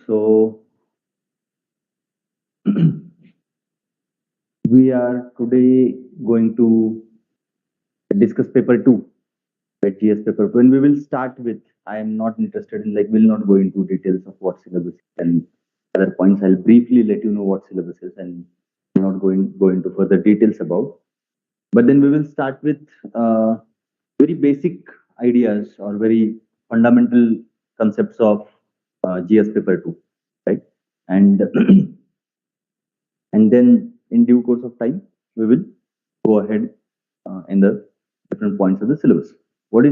So we are today going to discuss paper 2, right? GS paper 2, and we will start with, I am not interested in, will not go into details of what syllabus and other points. I'll briefly let you know what syllabus is and not go into further details about. But then we will start with very basic ideas or very fundamental concepts of GS paper 2, right? And and then in due course of time, we will go ahead in the different points of the syllabus. What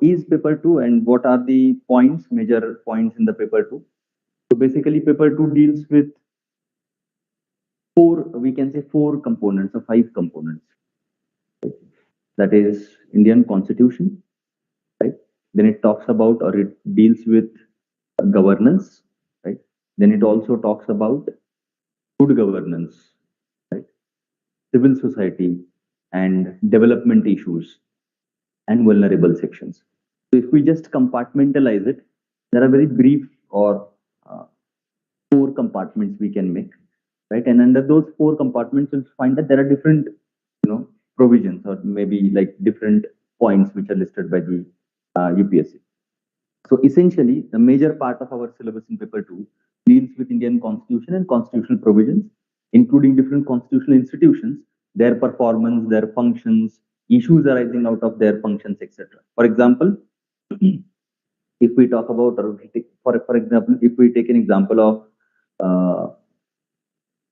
is paper 2 and what are the points, major points in the paper 2? So basically paper 2 deals with four components or 5 components. Right? That is Indian Constitution, right? Then it talks about, or it deals with governance, right? Then it also talks about good governance, right? Civil society and development issues and vulnerable sections. So if we just compartmentalize it, there are very brief or 4 compartments we can make, right? And under those 4 compartments, you'll find that there are different, provisions or maybe like different points which are listed by the UPSC. So essentially, the major part of our syllabus in paper 2 deals with Indian Constitution and constitutional provisions, including different constitutional institutions, their performance, their functions, issues arising out of their functions, etc. For example, if we talk about, or for example, if we take an example of,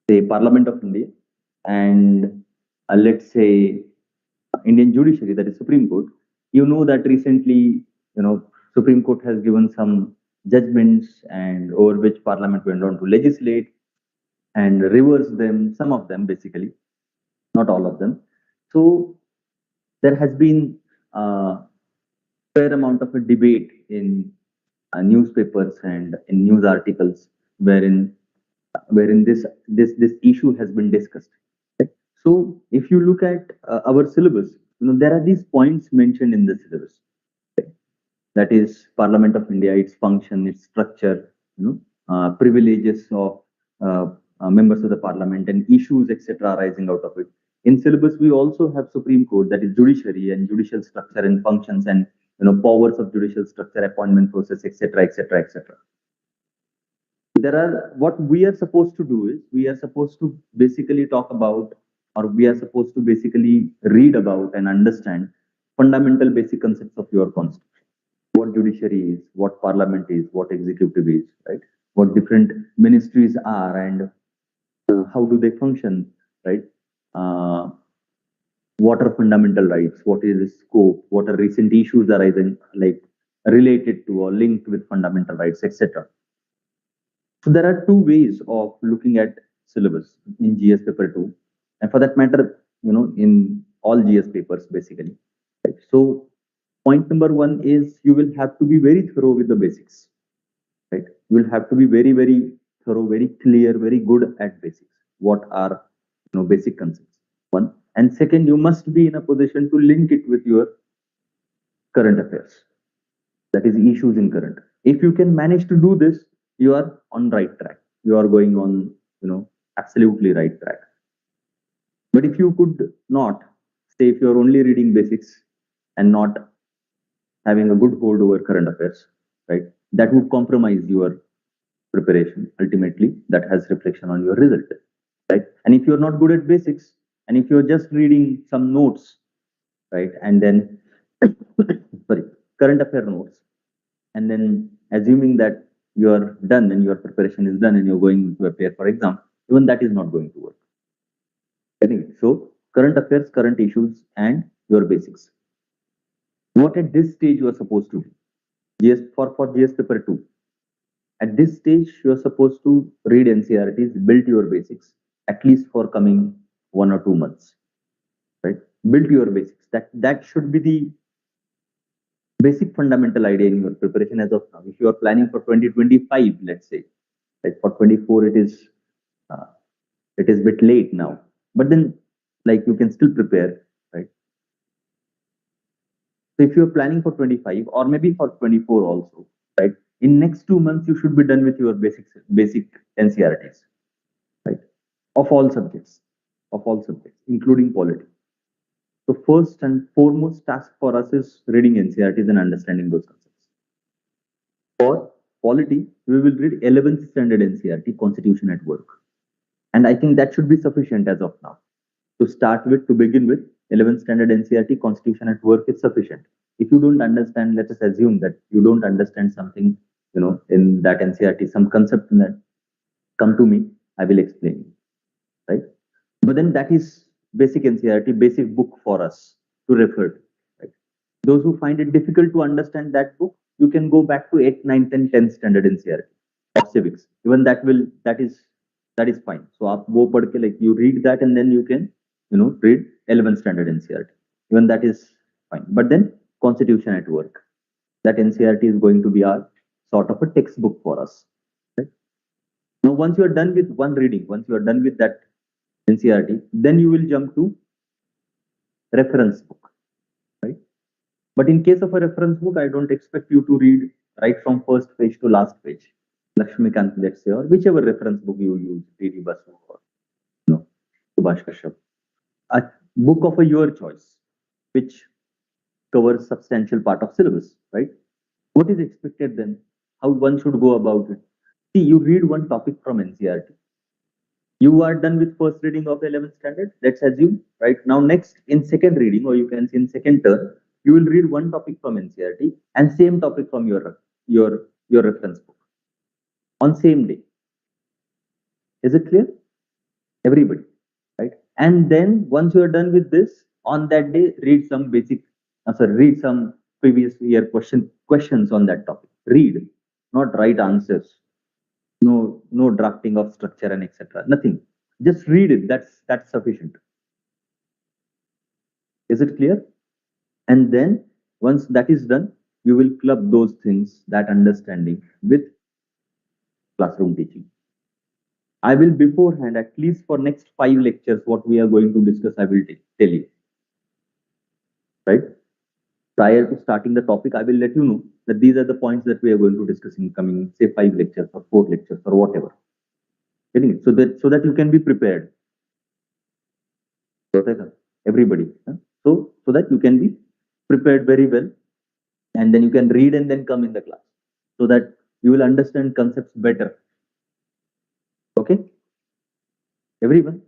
say, Parliament of India and let's say Indian judiciary, that is Supreme Court, you know that recently, Supreme Court has given some judgments and over which Parliament went on to legislate and reverse them, some of them basically, not all of them. So there has been a fair amount of a debate in newspapers and in news articles wherein this issue has been discussed. So if you look at our syllabus, there are these points mentioned in the syllabus. That is Parliament of India, its function, its structure, privileges of members of the Parliament and issues, etc., arising out of it. In syllabus, we also have Supreme Court, that is judiciary and judicial structure and functions and powers of judicial structure, appointment process, etc., etc., etc. What we are supposed to do is we are supposed to basically talk about, or we are supposed to basically read about and understand fundamental basic concepts of your constitution. What judiciary is, what parliament is, what executive is, right? What different ministries are and how do they function, right? What are fundamental rights? What is the scope? What are recent issues arising, related to or linked with fundamental rights, etc. So there are 2 ways of looking at syllabus in GS paper 2, and for that matter, in all GS papers basically. Right? So point number 1 is you will have to be very thorough with the basics, right? You will have to be very, very thorough, very clear, very good at basics. What are basic concepts? 1. And second, you must be in a position to link it with your current affairs. That is issues in current. If you can manage to do this, you are on right track. You are going on, absolutely right track. But if you could not, say if you're only reading basics and not having a good hold over current affairs, right, that would compromise your preparation. Ultimately, that has reflection on your result, right? And if you're not good at basics, and if you're just reading some notes, right, and then sorry, current affair notes, and then assuming that you're done and your preparation is done and you're going to appear for exam, even that is not going to work. Anyway, so current affairs, current issues, and your basics. What at this stage you are supposed to do? GS for GS paper 2. At this stage, you are supposed to read NCERTs, build your basics, at least for coming 1 or 2 months, right? Build your basics. That should be the basic fundamental idea in your preparation as of now. If you are planning for 2025, let's say, like for 24, it is a bit late now, but then you can still prepare, right? So if you're planning for 25 or maybe for 24 also, right, in in next 2 months you should be done with your basic NCERTs, right? Of all subjects, including polity. So first and foremost task for us is reading NCERTs and understanding those concepts. For polity, we will read 11th standard NCERT, Constitution at Work. And I think that should be sufficient as of now. To start with, to begin with, 11th standard NCERT, Constitution at Work is sufficient. If you don't understand, let us assume that you don't understand something, in that NCERT, some concept in that, come to me, I will explain, right? But then that is basic NCERT, basic book for us to refer to, right? Those who find it difficult to understand that book, you can go back to 8th, 9th, and 10th standard NCERT of civics. Even that is fine. So आप वो पढ़ के, like, you read that and then you can read 11th standard NCERT. Even that is fine. But then Constitution at Work, that NCERT is going to be our sort of a textbook for us. Right? Now, once you are done with one reading, once you are done with that NCERT, then you will jump to reference book. Right? But in case of a reference book, I don't expect you to read right from first page to last page. Lakshmikant, let's say, or whichever reference book you use, D.D. Basu or Subhash Kashyap. A book of your choice, which covers substantial part of syllabus, right? What is expected then? How one should go about it? See, you read one topic from NCERT. You are done with first reading of 11th standard. Let's assume, right? Now, next in second reading, or you can say in second term, you will read one topic from NCERT and same topic from your reference book on same day. Is it clear? Everybody, right? And then once you are done with this, on that day, read some previous year questions on that topic. Read, not write answers. No drafting of structure and etc. Nothing. Just read it. That's sufficient. Is it clear? And then once that is done, you will club those things, that understanding, with classroom teaching. I will beforehand, at least for next 5 lectures, what we are going to discuss, I will tell you. Right? Prior to starting the topic, I will let you know that these are the points that we are going to discuss in coming, say, 5 lectures or 4 lectures or whatever. Getting it? So that you can be prepared. Everybody. So that you can be prepared very well, and then you can read and then come in the class, so that you will understand concepts better. Okay? Everyone?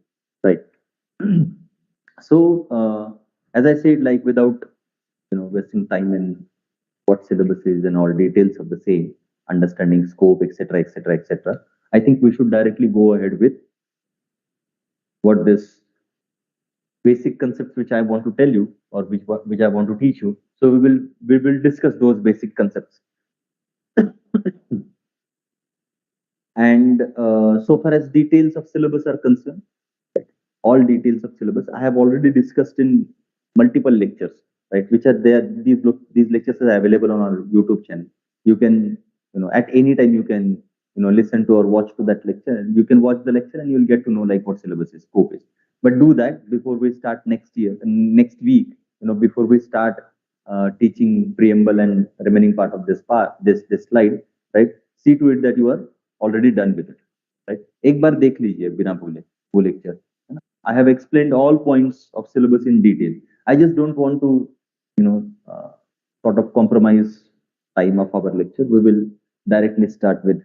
Right. So, as I said, like, without wasting time in what syllabus is and all details of the same, understanding scope, etc., etc., etc., I think we should directly go ahead with what this basic concepts which I want to tell you, or which I want to teach you. So we will discuss those basic concepts. And so far as details of syllabus are concerned, all details of syllabus I have already discussed in multiple lectures, right? Which are there. These lectures are available on our YouTube channel. You can, at any time you can, listen to or watch to that lecture. You can watch the lecture and you'll get to know like what syllabus is, scope is. But do that before we start next week. Before we start teaching preamble and remaining part of this slide, right? See to it that you are already done with it, right? एक बार देख लीजिए बिना भूले वो lecture. I have explained all points of syllabus in detail. I just don't want to, sort of compromise time of our lecture. We will directly start with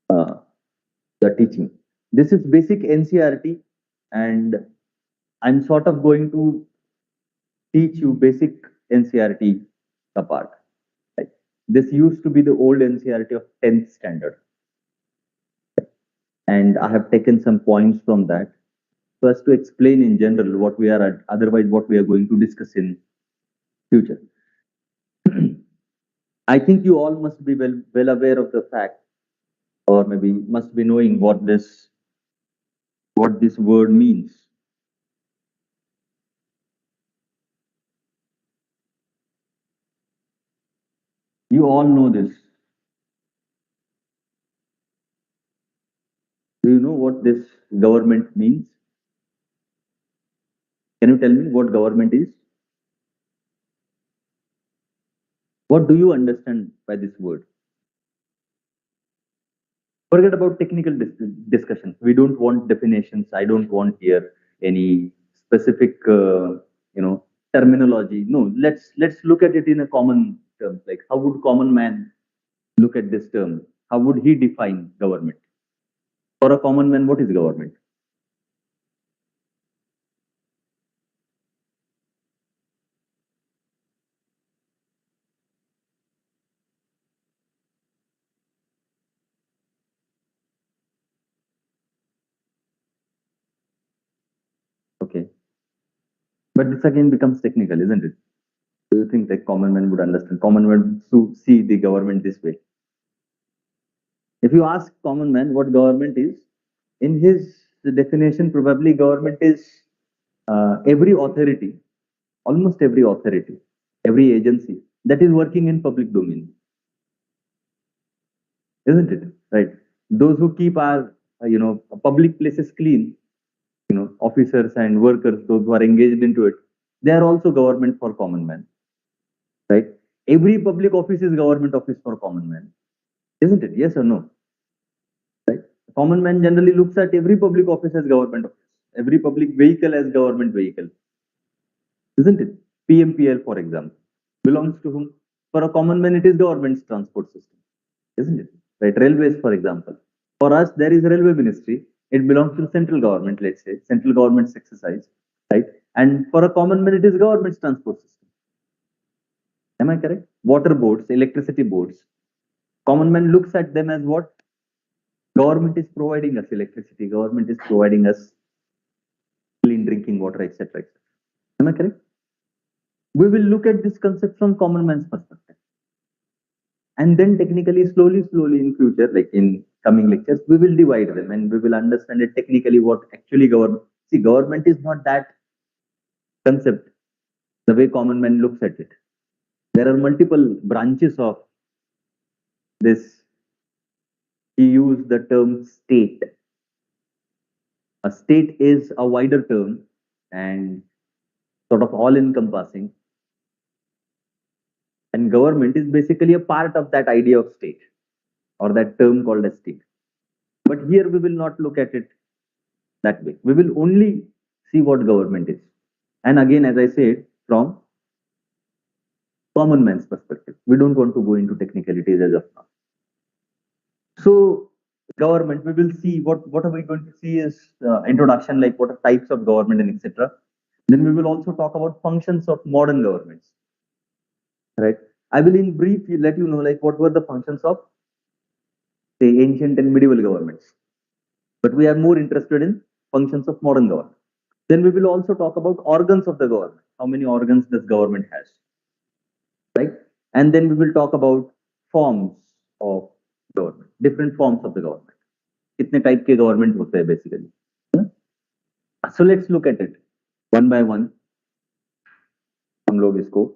the teaching. This is basic NCERT, and I'm sort of going to teach you basic NCERT apart. Right? This used to be the old NCERT of 10th standard. And I have taken some points from that. First, to explain in general what we are, otherwise what we are going to discuss in future. I think you all must be well aware of the fact, or maybe must be knowing what this word means. You all know this. Do you know what this government means? Can you tell me what government is? What do you understand by this word? Forget about technical discussions. We don't want definitions. I don't want here any specific, terminology. No, let's look at it in a common terms. Like, how would common man look at this term? How would he define government? For a common man, what is government? Okay, but this again becomes technical, isn't it? Do you think that common man would understand? Common man to see the government this way. If you ask common man what government is, in his definition, probably government is every authority, almost every authority, every agency that is working in public domain, isn't it? Right? Those who keep our, public places clean, officers and workers, those who are engaged into it, they are also government for common man, right? Every public office is government office for common man, isn't it? Yes or no? Right? Common man generally looks at every public office as government office, every public vehicle as government vehicle, isn't it? PMPL, for example, belongs to whom? For a common man, it is government's transport system, isn't it? Right? Railways, for example. For us, there is railway ministry. It belongs to central government, let's say, central government's exercise, right? And for a common man, it is government's transport system. Am I correct? Water boards, electricity boards. Common man looks at them as what? Government is providing us electricity. Government is providing us clean drinking water, etc. etc. Am I correct? We will look at this concept from common man's perspective. And then technically, slowly in future, like in coming lectures, we will divide them and we will understand it technically what actually government. See, government is not that concept the way common man looks at it. There are multiple branches of this. He used the term state. A state is a wider term and sort of all encompassing. And government is basically a part of that idea of state or that term called as state. But here we will not look at it that way. We will only see what government is. And again, as I said, from common man's perspective, we don't want to go into technicalities as of now. So, government, we will see what are we going to see is introduction, like what are types of government and etc. Then we will also talk about functions of modern governments. Right? I will in brief let you know like what were the functions of say ancient and medieval governments. But we are more interested in functions of modern government. Then we will also talk about organs of the government. How many organs does government has? Right? And then we will talk about forms of government, different forms of the government. कितने type के government होते हैं basically. So let's look at it one by one. हम लोग इसको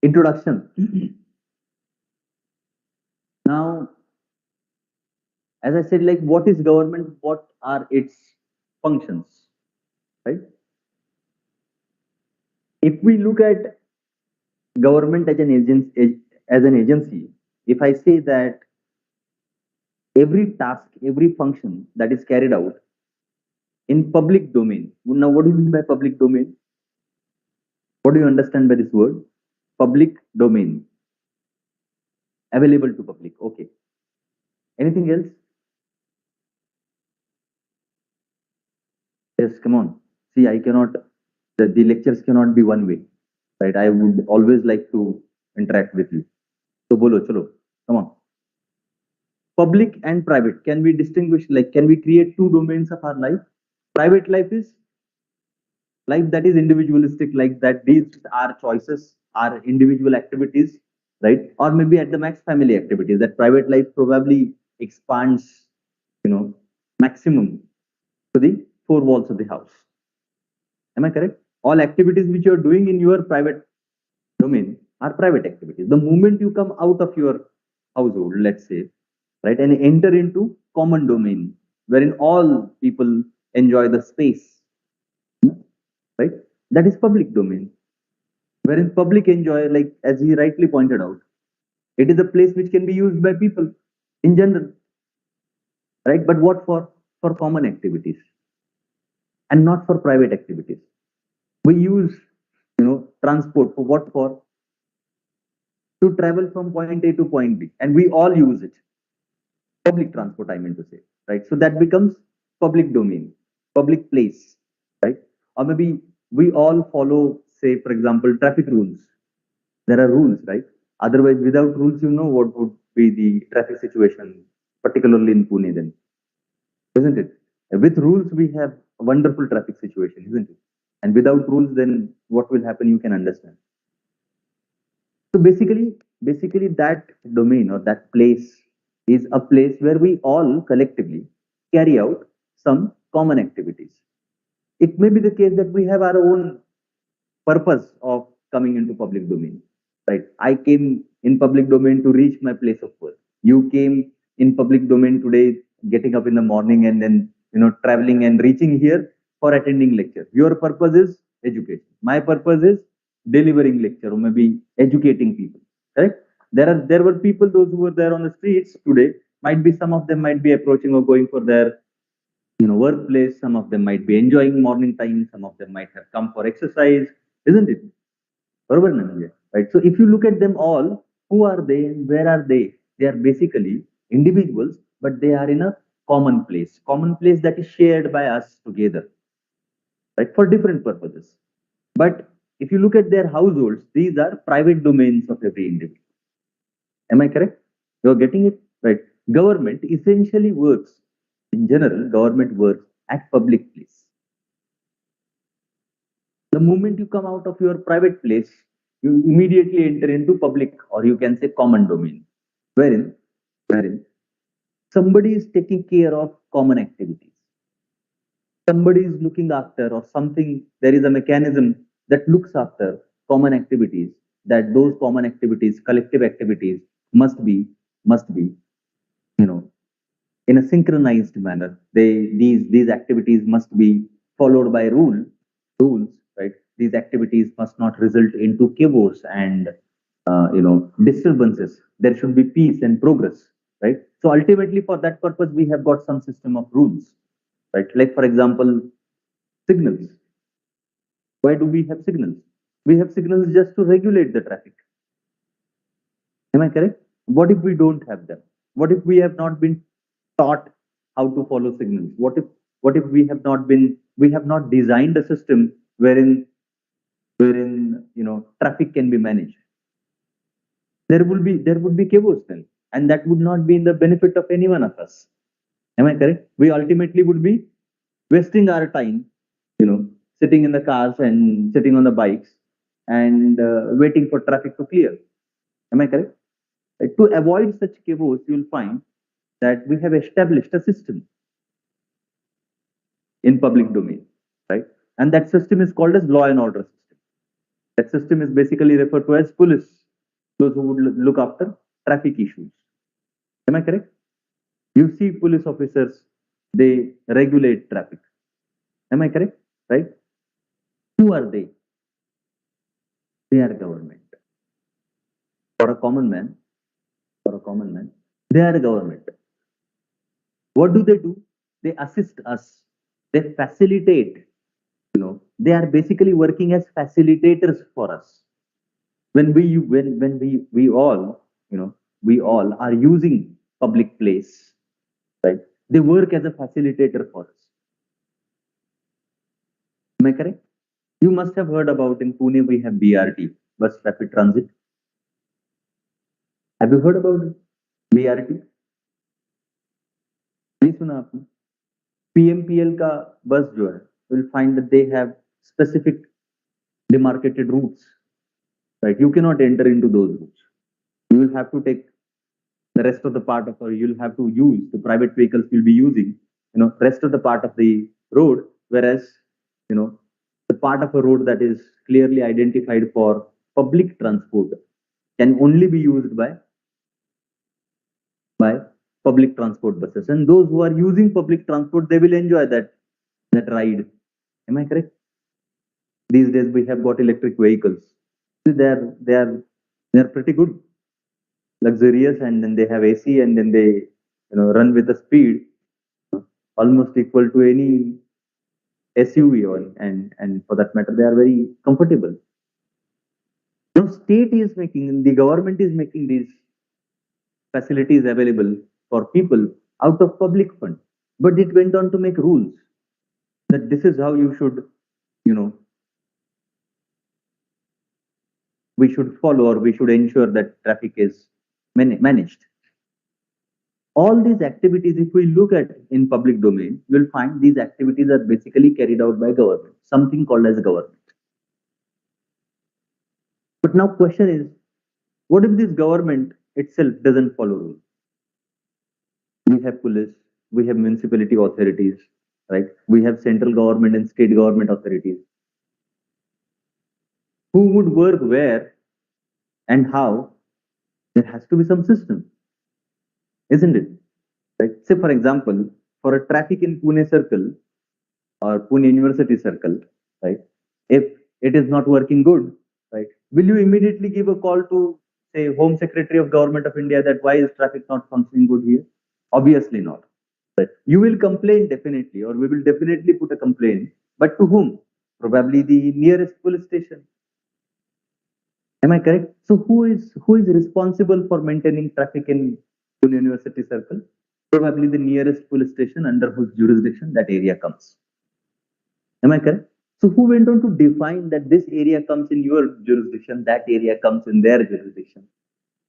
introduction. Now, as I said, like what is government? What are its functions? Right? If we look at government as an agency, if I say that every task, every function that is carried out in public domain. Now, what do you mean by public domain? What do you understand by this word? Public domain. Available to public. Okay. Anything else? Yes, come on. See, I cannot, the lectures cannot be one way, right? I would always like to interact with you. So, bolo, chalo, come on. Public and private. Can we distinguish, like, can we create two domains of our life? Private life is life that is individualistic, like that these are choices, are individual activities, right? Or maybe at the max family activities. That private life probably expands, maximum to the four walls of the house. Am I correct? All activities which you are doing in your private domain are private activities. The moment you come out of your household, let's say, right, and enter into common domain, wherein all people enjoy the space, right? That is public domain. Wherein public enjoy, like as he rightly pointed out, it is a place which can be used by people in general, right? But what for? For common activities and not for private activities. We use, transport for what? For to travel from point A to point B, and we all use it. Public transport, I mean to say, right? So that becomes public domain, public place, right? Or maybe we all follow, say, for example, traffic rules. There are rules, right? Otherwise, without rules, what would be the traffic situation, particularly in Pune, then, isn't it? With rules, we have a wonderful traffic situation, isn't it? And without rules, then what will happen? You can understand. So basically that domain or that place is a place where we all collectively carry out some common activities. It may be the case that we have our own purpose of coming into public domain, right? I came in public domain to reach my place of work. You came in public domain today, getting up in the morning and then traveling and reaching here for attending lecture. Your purpose is education. My purpose is delivering lecture or maybe educating people. Correct? There were people, those who were there on the streets today. Might be some of them might be approaching or going for their workplace. Some of them might be enjoying morning time. Some of them might have come for exercise, isn't it? Barabar na Nandya? Right. So if you look at them all, who are they and where are they? They are basically individuals, but they are in a common place that is shared by us together, right, for different purposes. But if you look at their households, these are private domains of every individual. Am I correct? You're getting it? Right. Government essentially works, in general, government works at public place. The moment you come out of your private place, you immediately enter into public, or you can say common domain, wherein somebody is taking care of common activities. Somebody is looking after, or something, there is a mechanism that looks after common activities, that those common activities, collective activities must be, you know, in a synchronized manner. These activities must be followed by rules, right? These activities must not result into chaos and disturbances. There should be peace and progress, right? So ultimately, for that purpose, we have got some system of rules, right? Like for example, signals. Why do we have signals? We have signals just to regulate the traffic. Am I correct? What if we don't have them? What if we have not been taught how to follow signals? What if we have not designed a system wherein traffic can be managed? There would be chaos then, and that would not be in the benefit of any one of us. Am I correct? We ultimately would be wasting our time, sitting in the cars and sitting on the bikes and waiting for traffic to clear. Am I correct? To avoid such chaos, you'll find that we have established a system in public domain, right? And that system is called as law and order system. That system is basically referred to as police, those who would look after traffic issues. Am I correct? You see police officers, they regulate traffic. Am I correct? Right? Who are they? They are government. For a common man, they are government. What do? They assist us. They facilitate. They are basically working as facilitators for us. When we all are using public place, right? They work as a facilitator for us. Am I correct? You must have heard about in Pune we have BRT, bus rapid transit. Have you heard about it? BRT? नहीं सुना आपने? PMPL का बस जो है, will find that they have specific demarcated routes, right? You cannot enter into those routes. You will have to take the rest of the part of, or you'll have to use the private vehicles will be using, rest of the part of the road, whereas, the part of a road that is clearly identified for public transport can only be used by public transport buses. And those who are using public transport, they will enjoy that ride. Am I correct? These days we have got electric vehicles. They're pretty good, luxurious, and then they have AC, and then they run with a speed almost equal to any SUV, and for that matter, they are very comfortable. Now, the government is making these facilities available for people out of public fund, but it went on to make rules that this is how you should, you know, we should follow, or we should ensure that traffic is managed. All these activities, if we look at in public domain, you'll find these activities are basically carried out by government, something called as government. But now question is, what if this government itself doesn't follow rules? We have police, we have municipality authorities, right? We have central government and state government authorities. Who would work where and how? There has to be some system, isn't it? Right? Say, for example, for a traffic in Pune circle or Pune University circle, right? If it is not working good, right? Will you immediately give a call to, say, Home Secretary of Government of India that why is traffic not functioning good here? Obviously not. Right? You will complain definitely, or we will definitely put a complaint, but to whom? Probably the nearest police station. Am I correct? So who is responsible for maintaining traffic in Pune University circle? Probably the nearest police station under whose jurisdiction that area comes. Am I correct? So who went on to define that this area comes in your jurisdiction, that area comes in their jurisdiction?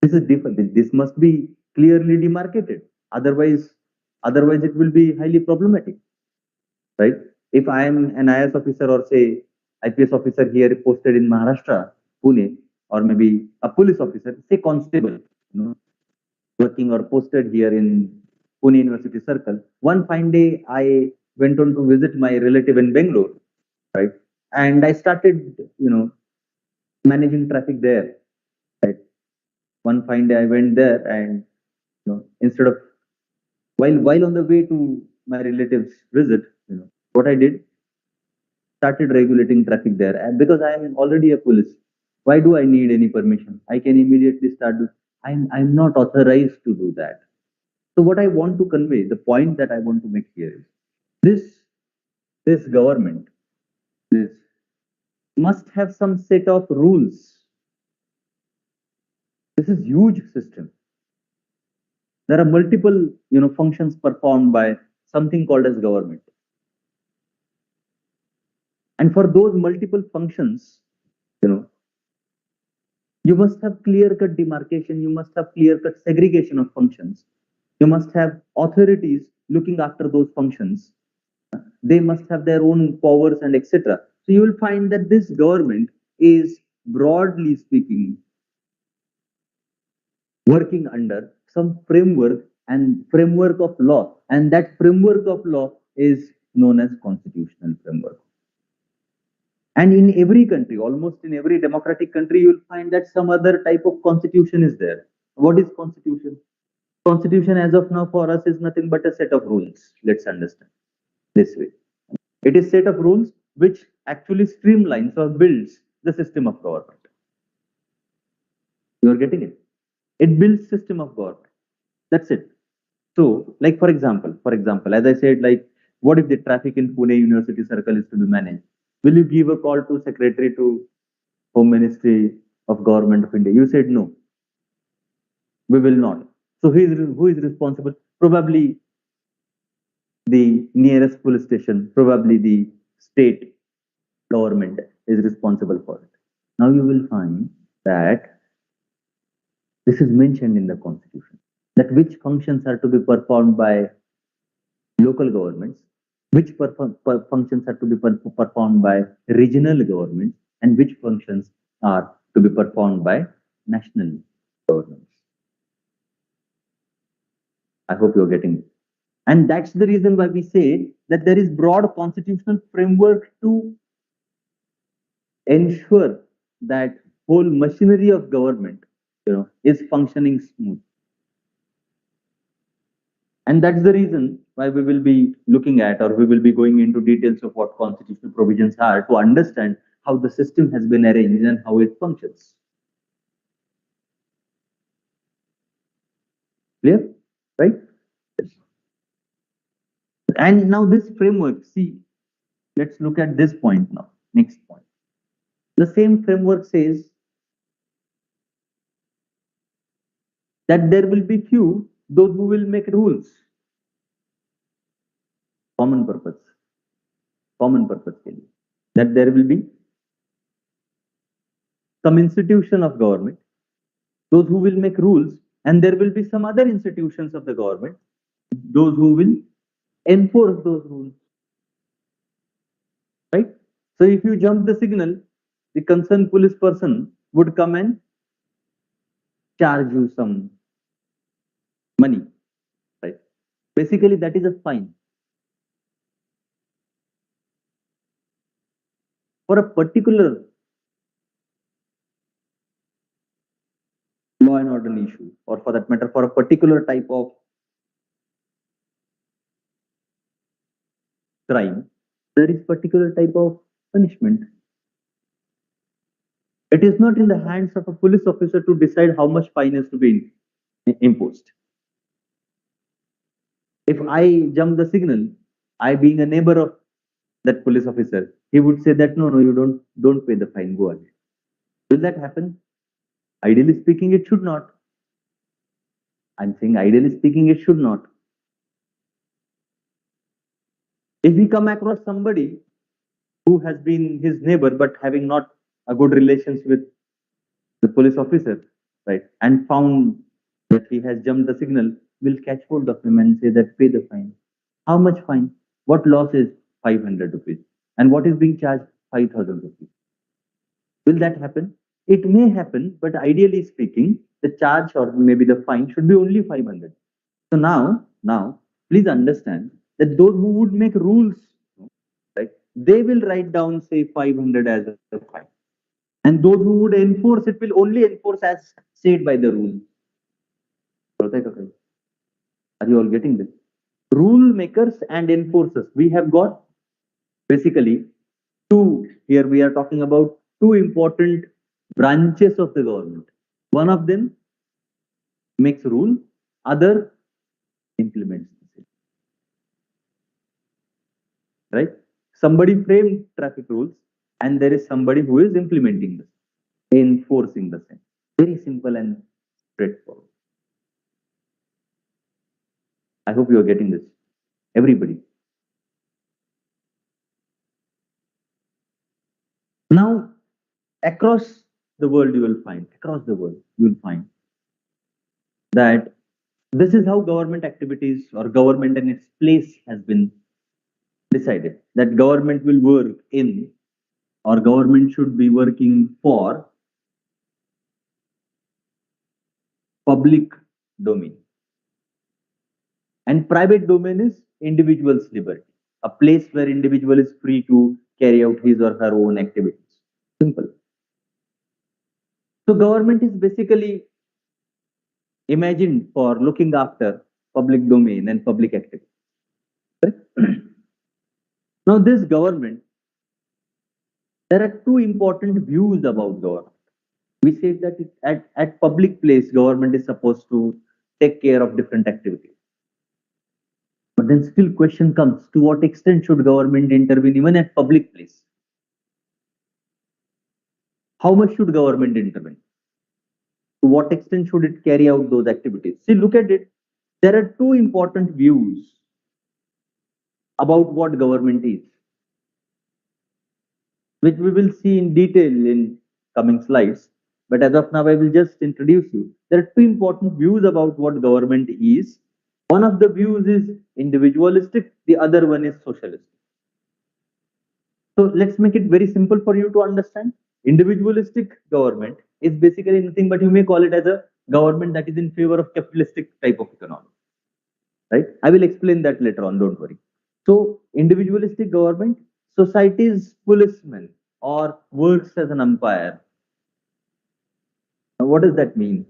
This is different. This must be clearly demarcated. Otherwise it will be highly problematic, right? If I am an IS officer, or say IPS officer here posted in Maharashtra, Pune, or maybe a police officer, say constable, working or posted here in Pune University Circle. One fine day, I went on to visit my relative in Bangalore, right? And I started, managing traffic there, right? One fine day, I went there, and instead of while on the way to my relative's visit, what I did, started regulating traffic there, and because I am already a police, why do I need any permission? I can immediately start. I'm not authorized to do that. So what I want to convey, the point that I want to make here is this government, this must have some set of rules. This is huge system. There are multiple functions performed by something called as government. And for those multiple functions, you must have clear-cut demarcation, you must have clear-cut segregation of functions. You must have authorities looking after those functions. They must have their own powers and etc. So you will find that this government is, broadly speaking, working under some framework of law, and that framework of law is known as constitutional framework. And in every country, almost in every democratic country, you will find that some other type of constitution is there. What is constitution? Constitution as of now for us is nothing but a set of rules. Let's understand this way. It is set of rules which actually streamlines or builds the system of government. You are getting it? It builds system of government. That's it. So, like for example, as I said, like what if the traffic in Pune University Circle is to be managed? Will you give a call to Secretary to Home Ministry of Government of India? You said no. We will not. So who is responsible? Probably the nearest police station, probably the state government is responsible for it. Now you will find that this is mentioned in the constitution, that which functions are to be performed by local governments, which functions are to be performed by regional governments, and which functions are to be performed by national governments. I hope you're getting it. And that's the reason why we say that there is broad constitutional framework to ensure that whole machinery of government, is functioning smooth. And that's the reason why we will be looking at, or we will be going into details of what constitutional provisions are, to understand how the system has been arranged and how it functions. Clear? Right? And now this framework, see, let's look at this point now. Next point. The same framework says that there will be few, those who will make rules. Common purpose. Common purpose. That there will be some institution of government, those who will make rules, and there will be some other institutions of the government, those who will enforce those rules. Right? So if you jump the signal, the concerned police person would come and charge you some money. Right? Basically, that is a fine. For a particular law and order issue, or for that matter, for a particular type of crime, there is particular type of punishment. It is not in the hands of a police officer to decide how much fine is to be imposed. If I jump the signal, I being a neighbor of that police officer, he would say that no, you don't pay the fine, go ahead. Will that happen? Ideally speaking, it should not. I'm saying ideally speaking, it should not. If we come across somebody who has been his neighbor but having not a good relations with the police officer, right, and found that he has jumped the signal, we'll catch hold of him and say that pay the fine. How much fine? What loss is 500 rupees? And what is being charged? 5,000 rupees. Will that happen? It may happen, but ideally speaking, the charge or maybe the fine should be only 500. So now, please understand that those who would make rules, right, they will write down say 500 as a fine, and those who would enforce it will only enforce as said by the rule. Are you all getting this? Rule makers and enforcers. We have got basically two. Here we are talking about two important branches of the government. One of them makes rule, other implements it. Right? Somebody framed traffic rules, and there is somebody who is implementing this, enforcing the same. Very simple and straightforward. I hope you are getting this. Everybody. Now, across the world, you will find that this is how government activities or government and its place has been decided, that government will work in, or government should be working for, public domain, and private domain is individual's liberty, a place where individual is free to carry out his or her own activities. Simple. So government is basically imagined for looking after public domain and public activity. Now this government, there are two important views about government. We say that at public place, government is supposed to take care of different activities. But then still question comes, to what extent should government intervene even at public place? How much should government intervene? To what extent should it carry out those activities? See, look at it. There are two important views about what government is, which we will see in detail in coming slides. But as of now, I will just introduce you. There are two important views about what government is. One of the views is individualistic, the other one is socialistic. So let's make it very simple for you to understand. Individualistic government is basically nothing but, you may call it as a government that is in favor of capitalistic type of economy. Right? I will explain that later on, don't worry. So individualistic government, society's policeman or works as an umpire. Now, what does that mean?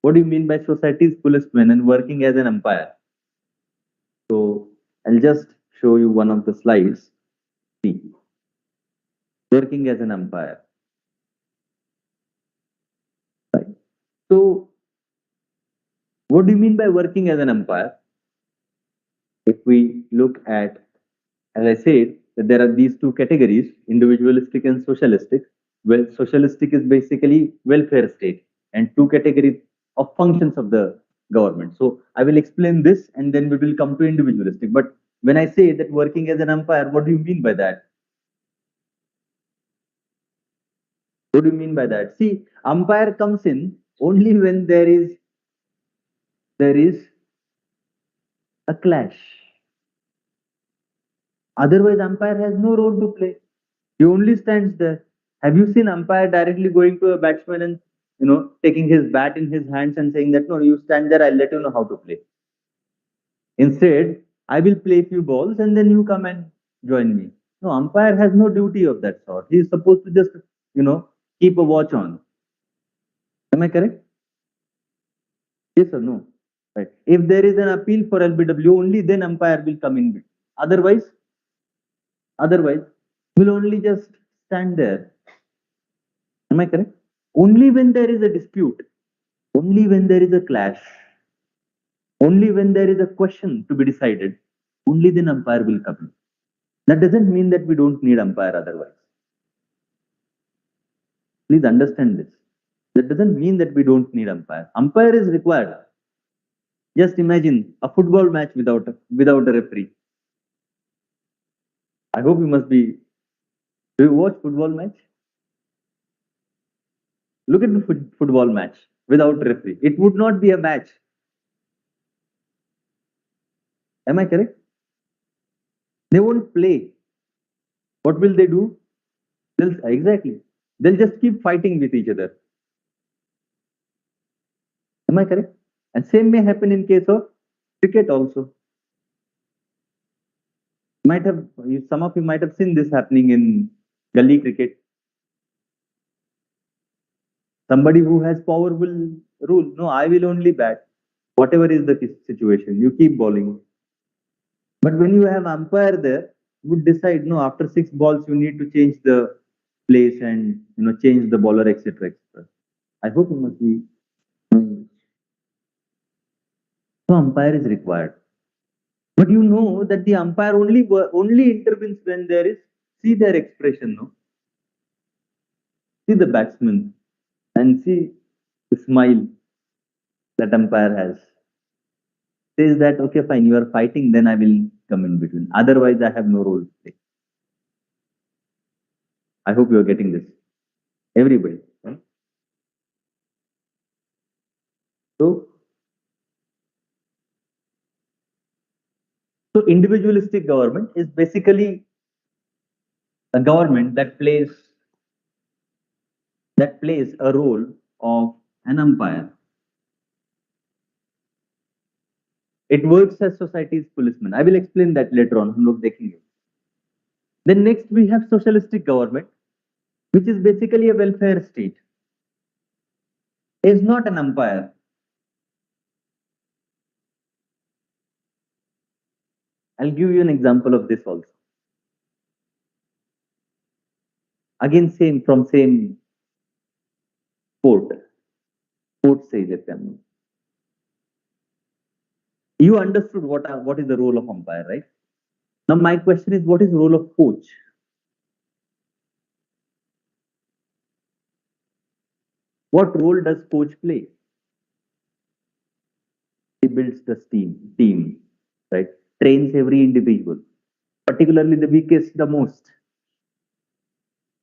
What do you mean by society's policeman and working as an umpire? So I'll just show you one of the slides. See. working as an umpire. Right. So, what do you mean by working as an umpire? If we look at, as I said, that there are these two categories, individualistic and socialistic. Well, socialistic is basically welfare state, and two categories of functions of the government. So I will explain this and then we will come to individualistic. But when I say that working as an umpire, what do you mean by that? What do you mean by that? See, umpire comes in only when there is a clash. Otherwise, umpire has no role to play. He only stands there. Have you seen umpire directly going to a batsman and taking his bat in his hands and saying that no, you stand there, I'll let you know how to play. Instead, I will play a few balls and then you come and join me. No, umpire has no duty of that sort. He is supposed to just keep a watch on. Am I correct? Yes or no? Right. If there is an appeal for LBW, only then umpire will come in between. Otherwise, will only just stand there. Am I correct? Only when there is a dispute, only when there is a clash, only when there is a question to be decided, only then umpire will come in. That doesn't mean that we don't need umpire otherwise. Please understand this. That doesn't mean that we don't need umpire. Umpire is required. Just imagine a football match without a referee. I hope you must be. Do you watch football match? Look at the football match without referee. It would not be a match. Am I correct? They won't play. What will they do? Exactly. They'll just keep fighting with each other. Am I correct? And same may happen in case of cricket also. Some of you might have seen this happening in gully cricket. Somebody who has power will rule. No, I will only bat. Whatever is the situation, you keep bowling. But when you have umpire there, would decide no, after 6 balls you need to change the place and change the bowler, etc. etc. I hope you must be. So umpire is required. But you know that the umpire only intervenes when there is, see their expression, no? See the batsman and see the smile that umpire has. Says that okay, fine, you are fighting, then I will come in between. Otherwise, I have no role to play. I hope you are getting this. Everybody. Right? So individualistic government is basically a government that plays a role of an umpire. It works as society's policeman. I will explain that later on. हम लोग देखेंगे. Then next we have socialistic government, which is basically a welfare state. Is not an umpire. I'll give you an example of this also. Again, same Port say that. You understood what is the role of umpire, right? Now my question is, what is the role of coach? What role does coach play? He builds the team, right? Trains every individual, particularly the weakest, the most.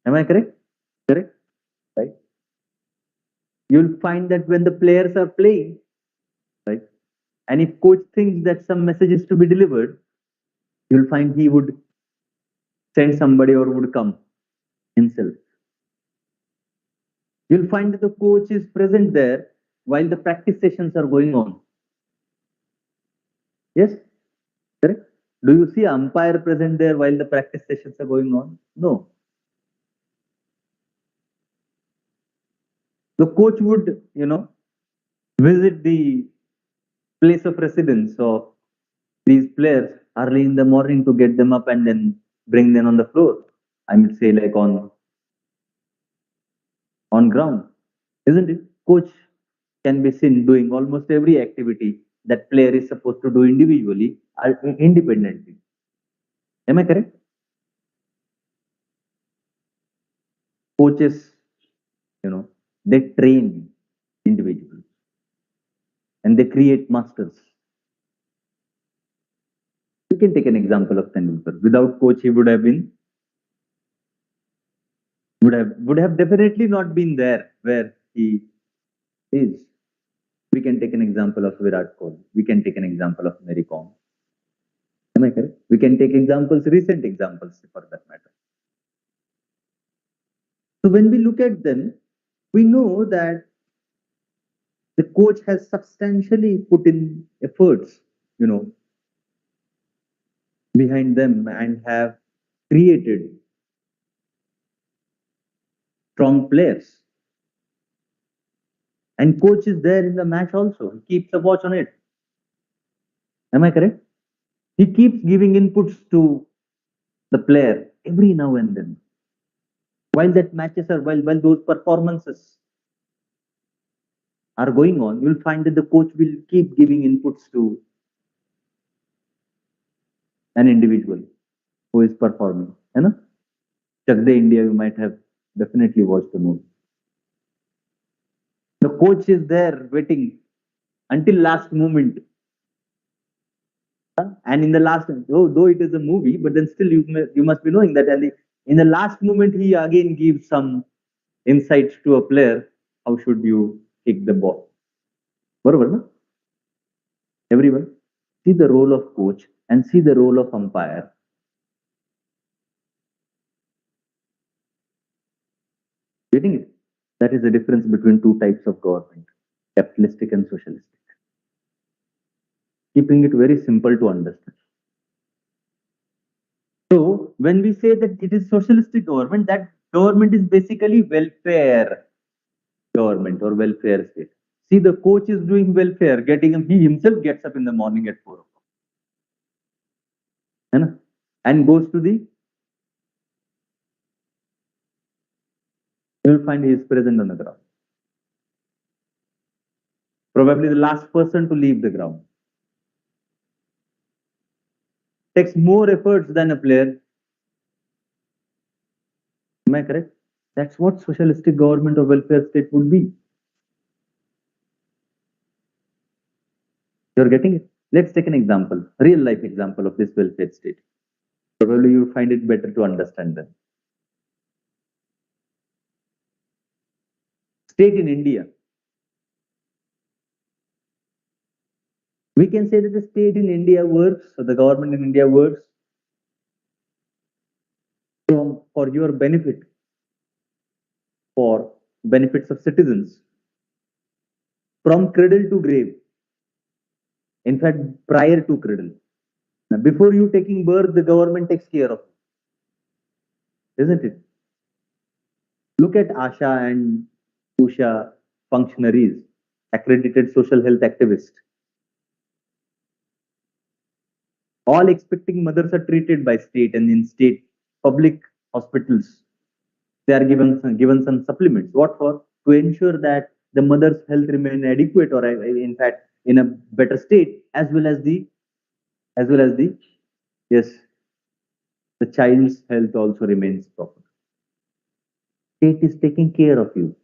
Am I correct? Correct, right? You'll find that when the players are playing, right, and if coach thinks that some message is to be delivered, you'll find he would send somebody or would come himself. You'll find that the coach is present there while the practice sessions are going on. Yes, correct. Do you see umpire present there while the practice sessions are going on? No. The coach would, visit the place of residence of these players early in the morning to get them up and then bring them on the floor. I would say like on on ground, isn't it? Coach can be seen doing almost every activity that player is supposed to do individually or independently. Am I correct? Coaches, they train individuals and they create masters. We can take an example of Tendulkar. Without coach, he would have definitely not been there where he is. We can take an example of Virat Kohli. We can take an example of Mary Kom. Am I correct? We can take examples, recent examples for that matter. So when we look at them, we know that the coach has substantially put in efforts, behind them and have created strong players. And coach is there in the match also. He keeps a watch on it. Am I correct? He keeps giving inputs to the player every now and then. While that matches are while those performances are going on, you'll find that the coach will keep giving inputs to an individual who is performing. Chak De India, you might have definitely watched the movie. The coach is there waiting until last moment. And in the last, though it is a movie, but then still you must be knowing that in the last moment he again gives some insights to a player. How should you kick the ball? Barabar, na? Everyone, see the role of coach and see the role of umpire. Getting it? That is the difference between two types of government, capitalistic and socialistic. Keeping it very simple to understand. So when we say that it is socialistic government, that government is basically welfare government or welfare state. See, the coach is doing welfare, he himself gets up in the morning at 4 o'clock and goes to you'll find he is present on the ground. Probably the last person to leave the ground. Takes more efforts than a player. Am I correct? That's what socialistic government or welfare state would be. You're getting it? Let's take an example, real life example of this welfare state. Probably you find it better to understand them. State in India. We can say that the state in India works, or the government in India works for your benefit, for benefits of citizens, from cradle to grave. In fact, prior to cradle. Now, before you taking birth, the government takes care of it, isn't it? Look at ASHA and USHA functionaries, accredited social health activists. All expecting mothers are treated by state, and in state public hospitals, they are given some supplements. What for? To ensure that the mother's health remain adequate, or in fact in a better state, as well as the yes, the child's health also remains proper. State is taking care of you.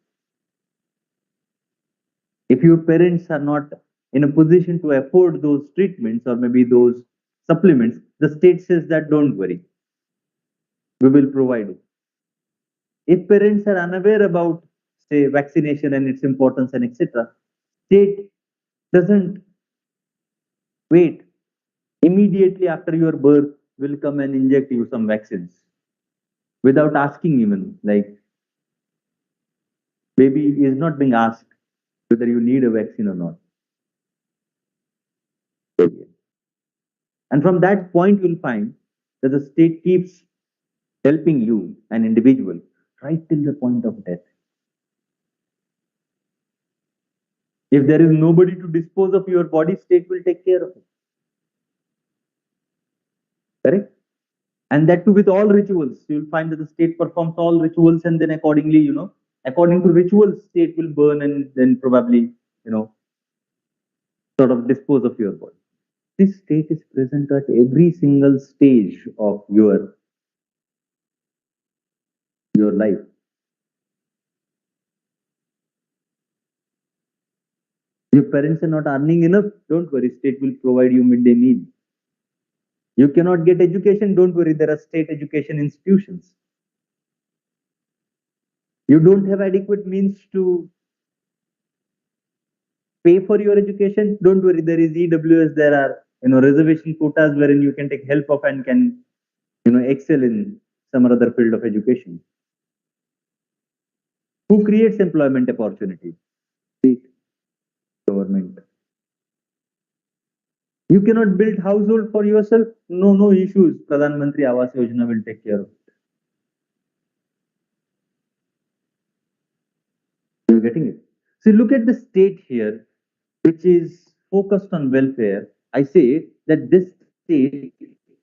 If your parents are not in a position to afford those treatments or maybe those supplements, the state says that don't worry, we will provide you. If parents are unaware about, say, vaccination and its importance and etc., state doesn't wait. Immediately after your birth, will come and inject you some vaccines without asking even. Like, baby is not being asked whether you need a vaccine or not. And from that point, you'll find that the state keeps helping you, an individual, right till the point of death. If there is nobody to dispose of your body, state will take care of it. Correct? And that too with all rituals. You'll find that the state performs all rituals and then accordingly, according to rituals, state will burn and then probably, sort of dispose of your body. This state is present at every single stage of your life. Your parents are not earning enough, don't worry, state will provide you midday meal. You cannot get education, don't worry, there are state education institutions. You don't have adequate means to pay for your education, don't worry, there is EWS, there are reservation quotas wherein you can take help of and can excel in some other field of education. Who creates employment opportunities? State, government. You cannot build household for yourself, no issues, Pradhan Mantri Awas Yojana will take care of it. You're getting it. So look at the state here, which is focused on welfare. I say that this state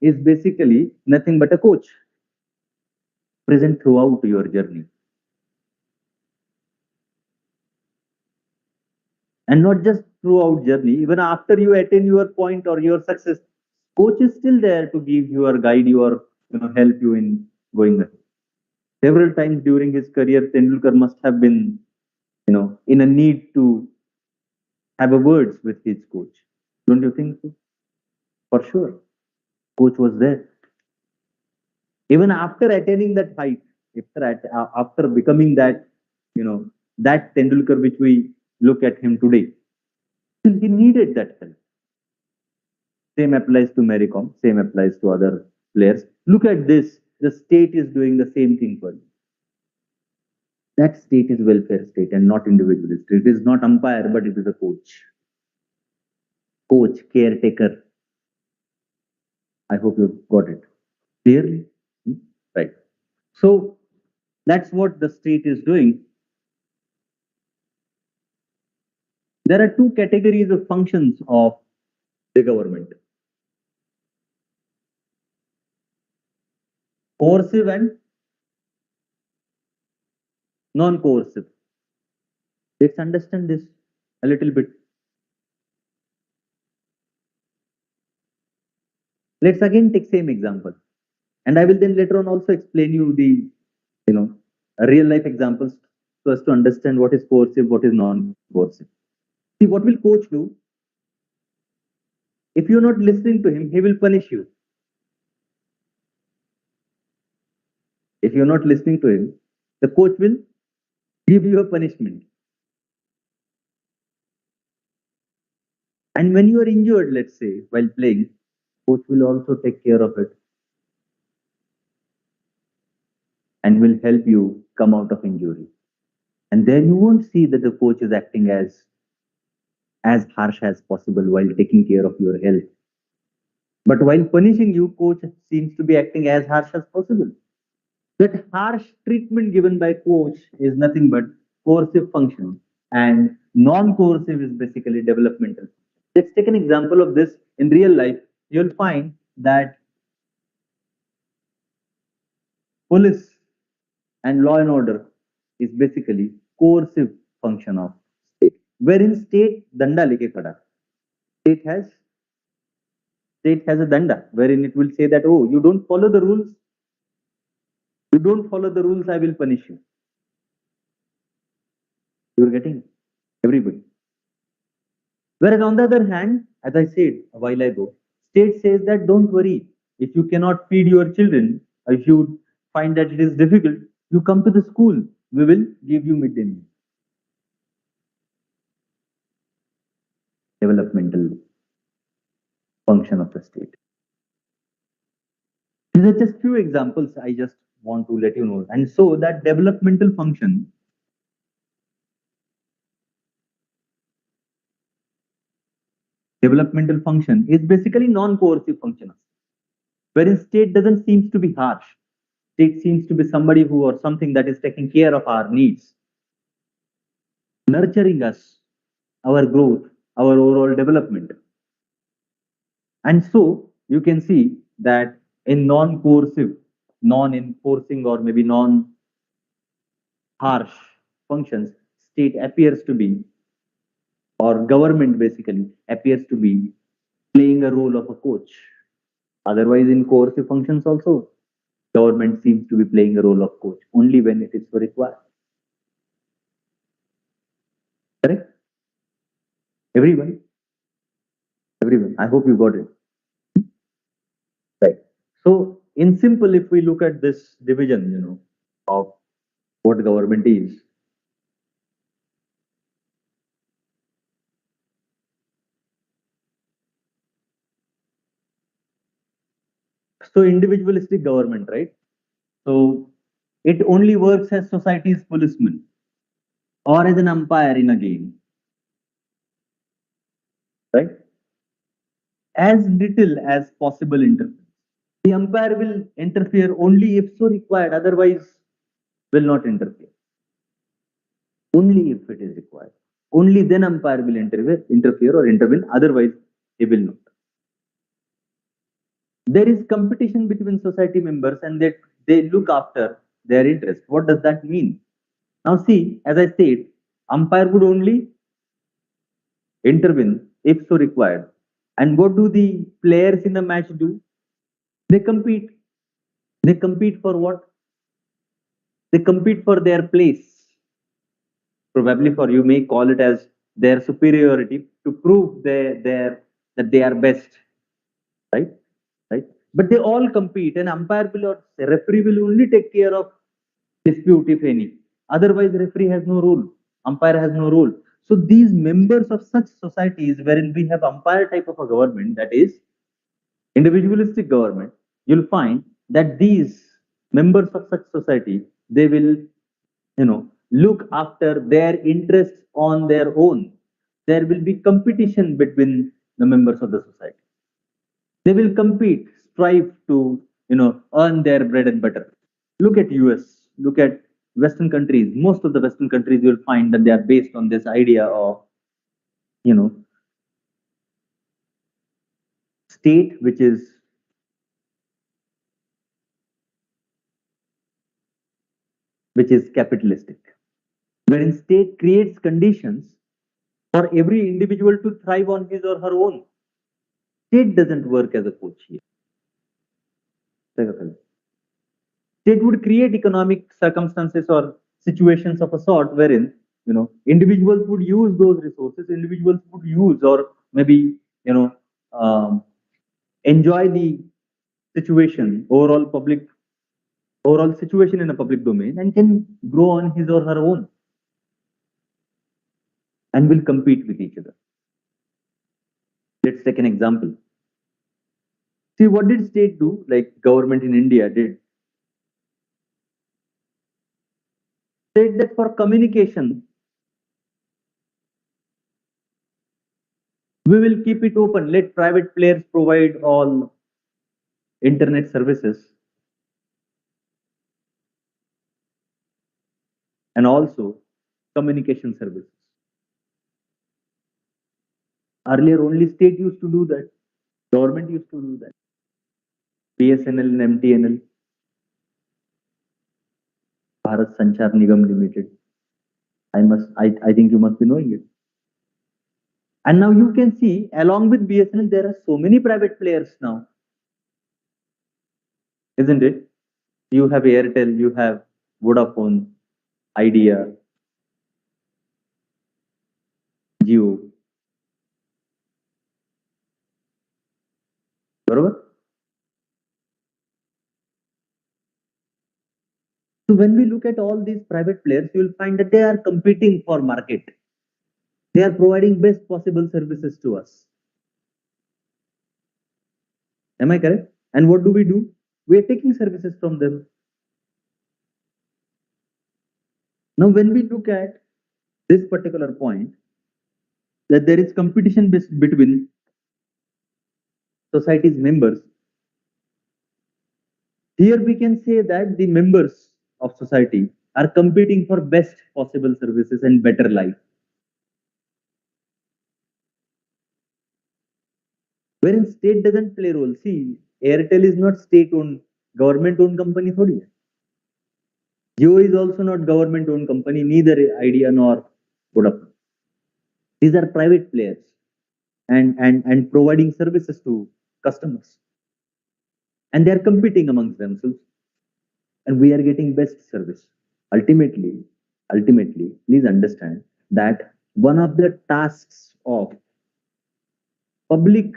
is basically nothing but a coach present throughout your journey. And not just throughout journey, even after you attain your point or your success, coach is still there to give you or guide you or help you in going ahead. Several times during his career, Tendulkar must have been in a need to have a words with his coach. Don't you think so? For sure. Coach was there. Even after attaining that height, after becoming that, that Tendulkar which we look at him today, still he needed that help. Same applies to Mary Kom, same applies to other players. Look at this. The state is doing the same thing for you. That state is welfare state and not individualist. It is not umpire, but it is a coach. Coach, caretaker. I hope you got it clearly. Right. So that's what the state is doing. There are two categories of functions of the government: coercive and non-coercive. Let's understand this a little bit. Let's again take same example, and I will then later on also explain you the real life examples so as to understand what is coercive, what is non-coercive. See, what will coach do? If you're not listening to him, he will punish you. If you're not listening to him, the coach will give you a punishment. And when you are injured, let's say, while playing, coach will also take care of it and will help you come out of injury. And there you won't see that the coach is acting as harsh as possible while taking care of your health. But while punishing you, coach seems to be acting as harsh as possible. That harsh treatment given by coach is nothing but coercive function, and non-coercive is basically developmental. Let's take an example of this in real life. You'll find that police and law and order is basically coercive function of state. Wherein state danda leke khada. State has state has a danda wherein it will say that, oh, you don't follow the rules, I will punish you. You're getting everybody. Whereas on the other hand, as I said a while ago, state says that don't worry, if you cannot feed your children, if you find that it is difficult, you come to the school, we will give you midday meal. Developmental function of the state. These are just few examples I just want to let you know. And so that developmental function is basically non-coercive function, wherein state doesn't seem to be harsh. State seems to be somebody who or something that is taking care of our needs, nurturing us, our growth, our overall development. And so you can see that in non-coercive, non-enforcing, or maybe non-harsh functions, state appears to be, or government basically appears to be playing a role of a coach. Otherwise, in coercive functions also, government seems to be playing a role of coach only when it is so required. Correct? Everyone? Everyone. I hope you got it. Right. So, in simple, if we look at this division, of what government is, so individualistic government, right? So, it only works as society's policeman or as an umpire in a game, right? As little as possible interference. The umpire will interfere only if so required, otherwise will not interfere. Only if it is required. Only then umpire will interfere or intervene, otherwise he will not. There is competition between society members and that they look after their interest. What does that mean? Now see, as I said, umpire would only intervene if so required. And what do the players in the match do? They compete. They compete for what? They compete for their place. Probably for you may call it as their superiority to prove that they are best, right? Right? But they all compete, and umpire will or referee will only take care of dispute if any. Otherwise, referee has no role. Umpire has no role. So these members of such societies wherein we have umpire type of a government, that is individualistic government, you'll find that these members of such society, they will, look after their interests on their own. There will be competition between the members of the society. They will compete, strive to, earn their bread and butter. Look at US, look at Western countries. Most of the Western countries, you'll find that they are based on this idea of, you know state which is capitalistic, wherein state creates conditions for every individual to thrive on his or her own. State doesn't work as a coach here. State would create economic circumstances or situations of a sort wherein, individuals would use those resources, individuals would use or maybe, um, enjoy the situation, overall situation in a public domain, and can grow on his or her own and will compete with each other. Let's take an example. See, what did state do? Like government in India did. Said that for communication, we will keep it open. Let private players provide all internet services and also communication services. Earlier, only state used to do that. Government used to do that. BSNL and MTNL, Bharat Sanchar Nigam Limited. I think you must be knowing it. And now you can see, along with BSNL, there are so many private players now, isn't it? You have Airtel, you have Vodafone, Idea, Jio. Barabar? So when we look at all these private players, you will find that they are competing for market. They are providing best possible services to us. Am I correct? And what do? We are taking services from them. Now, when we look at this particular point, that there is competition between society's members, here we can say that the members of society are competing for best possible services and better life. Wherein state doesn't play role. See, Airtel is not state-owned, government-owned company. Thodi hai. Jio is also not government-owned company, neither Idea nor Vodafone. These are private players and providing services to customers. And they are competing amongst themselves. And we are getting best service. Ultimately, please understand that one of the tasks of public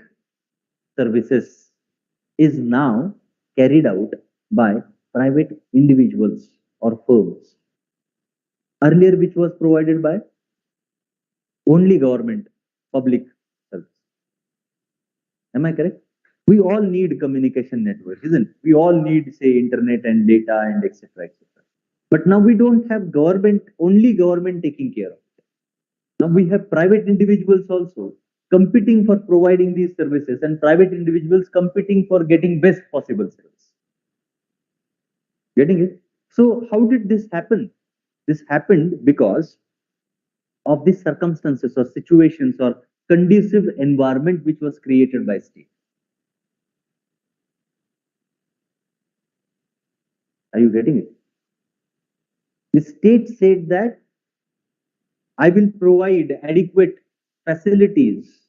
services is now carried out by private individuals or firms. Earlier, which was provided by only government public service. Am I correct? We all need communication networks, isn't it? We all need, say, internet and data and etc. etc. But now we don't have only government taking care of it. Now we have private individuals also competing for providing these services and private individuals competing for getting best possible service. Getting it? So how did this happen? This happened because of these circumstances or situations or conducive environment which was created by state. Are you getting it? The state said that I will provide adequate facilities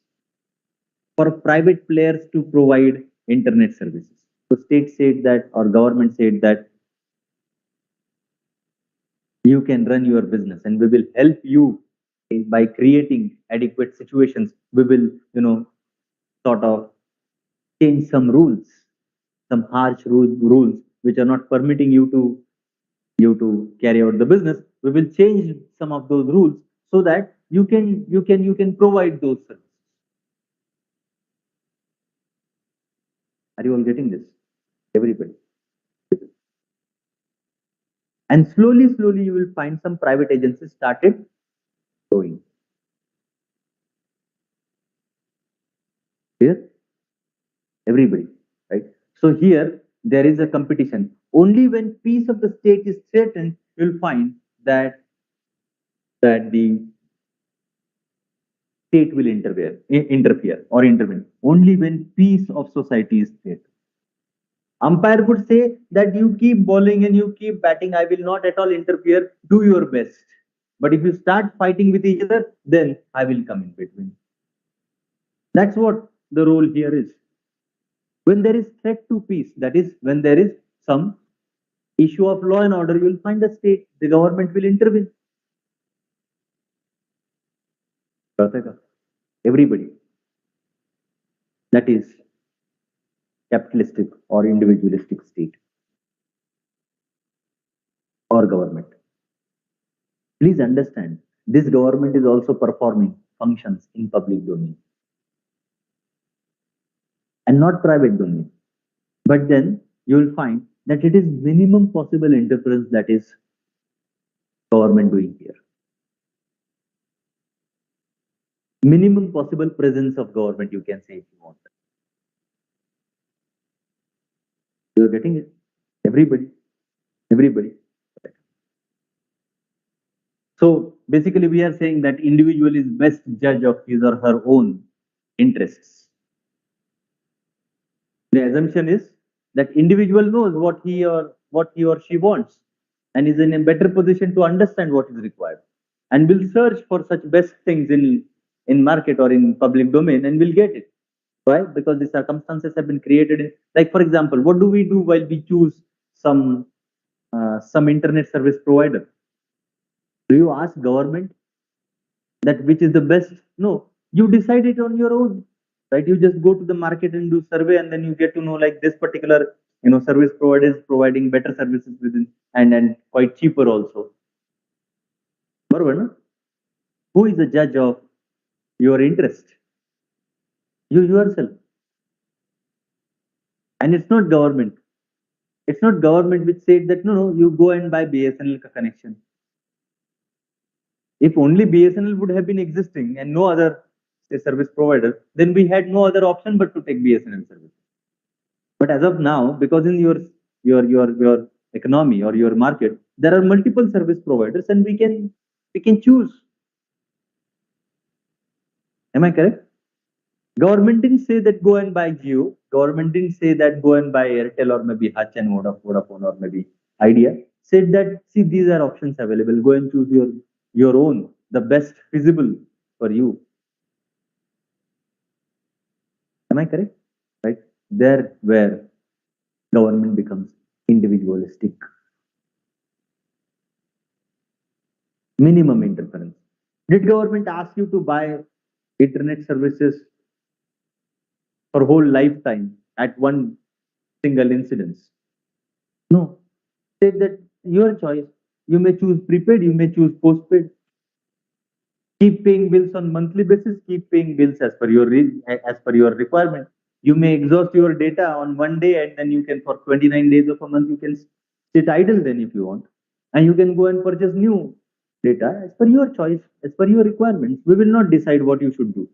for private players to provide internet services. So state said that, or government said that you can run your business and we will help you by creating adequate situations. We will, sort of change some rules, some harsh rules which are not permitting you to carry out the business. We will change some of those rules so that you can provide those services. Are you all getting this? Everybody. And slowly you will find some private agencies started growing. Here, everybody, right? So here there is a competition. Only when peace of the state is threatened, you'll find that the state will interfere or intervene. Only when peace of society is threatened. Umpire would say that you keep bowling and you keep batting, I will not at all interfere, do your best. But if you start fighting with each other, then I will come in between. That's what the role here is. When there is threat to peace, that is, when there is some issue of law and order, you will find the state, the government will intervene. Everybody. That is capitalistic or individualistic state or government. Please understand, this government is also performing functions in public domain and not private domain. But then you will find that it is minimum possible interference that is government doing here. Minimum possible presence of government, you can say if you want. You are getting it? Everybody. So basically we are saying that individual is best judge of his or her own interests. The assumption is that individual knows what he or she wants and is in a better position to understand what is required and will search for such best things in market or in public domain and will get it. Why? Because the circumstances have been created. Like for example, what do we do while we choose some internet service provider? Do you ask government that which is the best? No, you decide it on your own, right? You just go to the market and do survey, and then you get to know like this particular service provider is providing better services within and quite cheaper also. Who is the judge of your interest? You yourself. And it's not government. It's not government which said that no, you go and buy BSNL connection. If only BSNL would have been existing and no other service provider, then we had no other option but to take BSNL service. But as of now, because in your economy or your market, there are multiple service providers and we can choose. Am I correct? Government didn't say that go and buy Jio. Government didn't say that go and buy Airtel or maybe Hutch and Vodafone or maybe Idea. said that, see, these are options available. Go and choose your own, the best feasible for you. Am I correct? Right? There where government becomes individualistic. Minimum interference. Did government ask you to buy internet services for whole lifetime at one single incidence? No. Said that your choice. You may choose prepaid, you may choose postpaid. Keep paying bills on monthly basis, keep paying bills as per your requirement. You may exhaust your data on one day, and then you can, for 29 days of a month, you can sit idle then if you want. And you can go and purchase new data as per your choice, as per your requirements. We will not decide what you should do.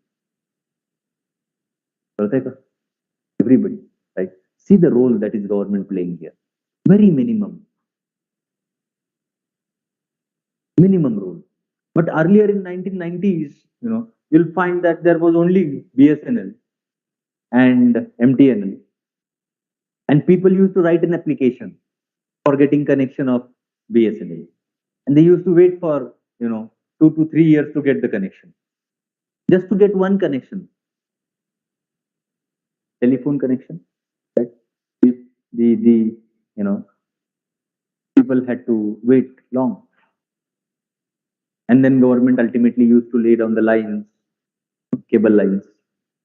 Everybody, right? See the role that is government playing here. Very minimum role. But earlier in 1990s, you'll find that there was only BSNL and MTNL, and people used to write an application for getting connection of BSNL, and they used to wait for 2 to 3 years to get the connection, just to get one connection, telephone connection. Right? The people had to wait long, and then government ultimately used to lay down the lines, cable lines,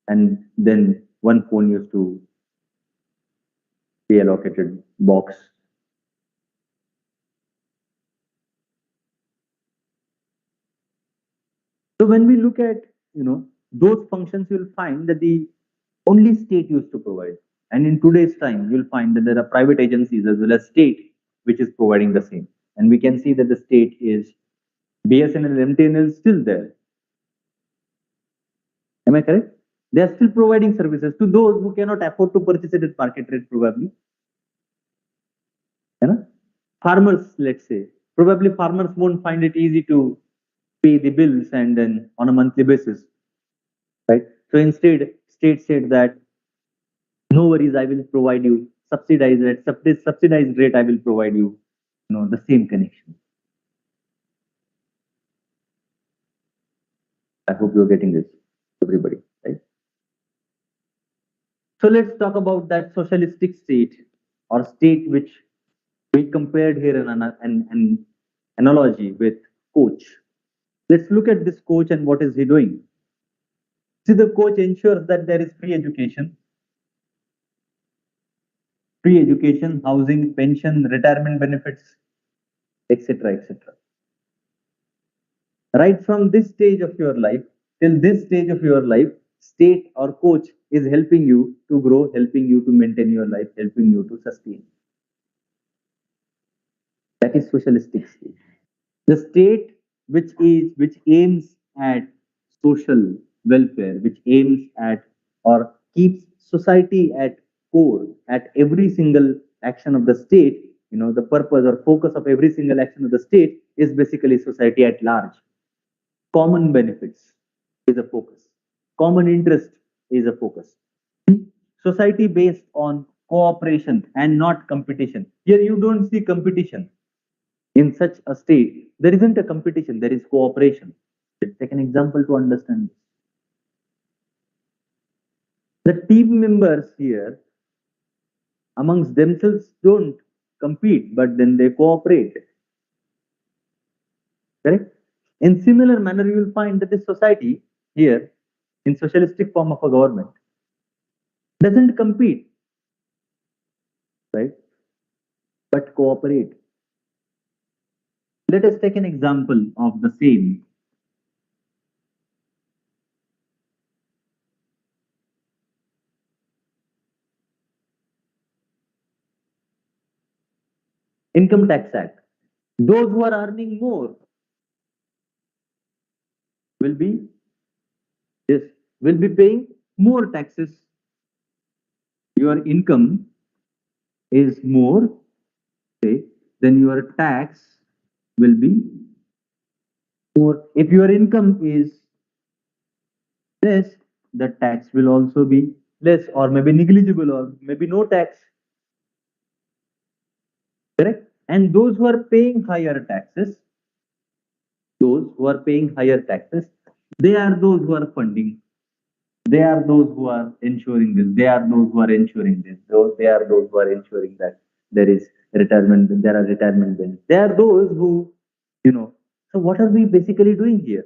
and then one phone used to be allocated box. So when we look at those functions, you'll find that the only state used to provide, and in today's time you'll find that there are private agencies as well as state which is providing the same, and we can see that the state is BSNL and MTNL still there. Am I correct? They are still providing services to those who cannot afford to purchase it at market rate, probably. Farmers, let's say, probably farmers won't find it easy to pay the bills and then on a monthly basis, right? So instead, state said that no worries, I will provide you subsidized rate. I will provide you, the same connection. I hope you're getting this, everybody, right? So let's talk about that socialistic state or state which we compared here in an analogy with coach. Let's look at this coach and what is he doing. See, the coach ensures that there is free education, housing, pension, retirement benefits, etc., etc. Right from this stage of your life till this stage of your life, state or coach is helping you to grow, helping you to maintain your life, helping you to sustain. That is socialistic state. The state which aims at social welfare, which aims at or keeps society at core at every single action of the state, the purpose or focus of every single action of the state is basically society at large. Common benefits is a focus. Common interest is a focus. Society based on cooperation and not competition. Here you don't see competition. In such a state, there isn't a competition, there is cooperation. Let's take an example to understand this. The team members here amongst themselves don't compete, but then they cooperate. Correct? In similar manner, you will find that the society here, in socialistic form of a government, doesn't compete, right? But cooperate. Let us take an example of the same. Income Tax Act. Those who are earning more will be yes, will be paying more taxes. Your income is more, say, then your tax will be more. If your income is less, the tax will also be less, or maybe negligible, or maybe no tax. Correct? And those who are paying higher taxes, they are those who are funding. They are those who are ensuring this. They are those who are ensuring this. They are those who are ensuring that there is retirement. There are retirement benefits. They are those who, you know. So what are we basically doing here?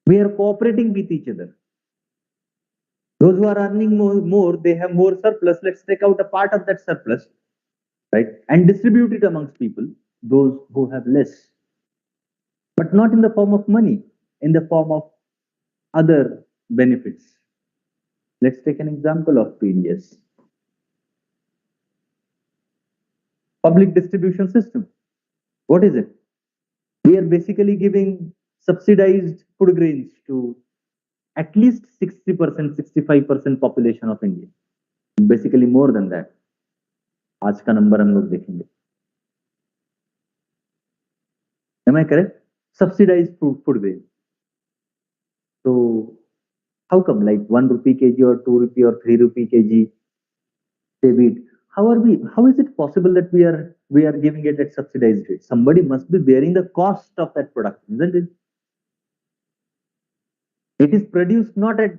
We are cooperating with each other. Those who are earning more, they have more surplus. Let's take out a part of that surplus, right, and distribute it amongst people. Those who have less, but not in the form of money, in the form of other benefits. Let's take an example of PDS, public distribution system. What is it? We are basically giving subsidized food grains to at least 60%, 65% population of India. Basically more than that. आज का number हम लोग देखेंगे. Am I correct? Subsidized food grain. So how come like 1 rupee kg or 2 rupee or 3 rupee kg say wheat? How is it possible that we are giving it at subsidized rate? Somebody must be bearing the cost of that product, isn't it? It is produced not at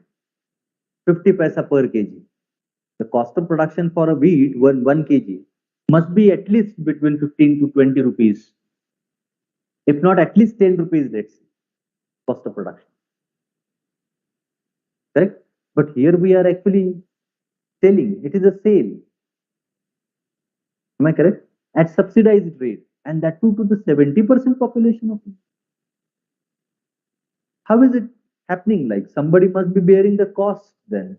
50 paisa per kg. The cost of production for a wheat, 1 kg, must be at least between 15 to 20 rupees. If not at least 10 rupees, let's say, cost of production. Correct? But here we are actually selling. It is a sale. Am I correct? At subsidized rate. And that too to the 70% population of India. How is it happening? Like somebody must be bearing the cost then.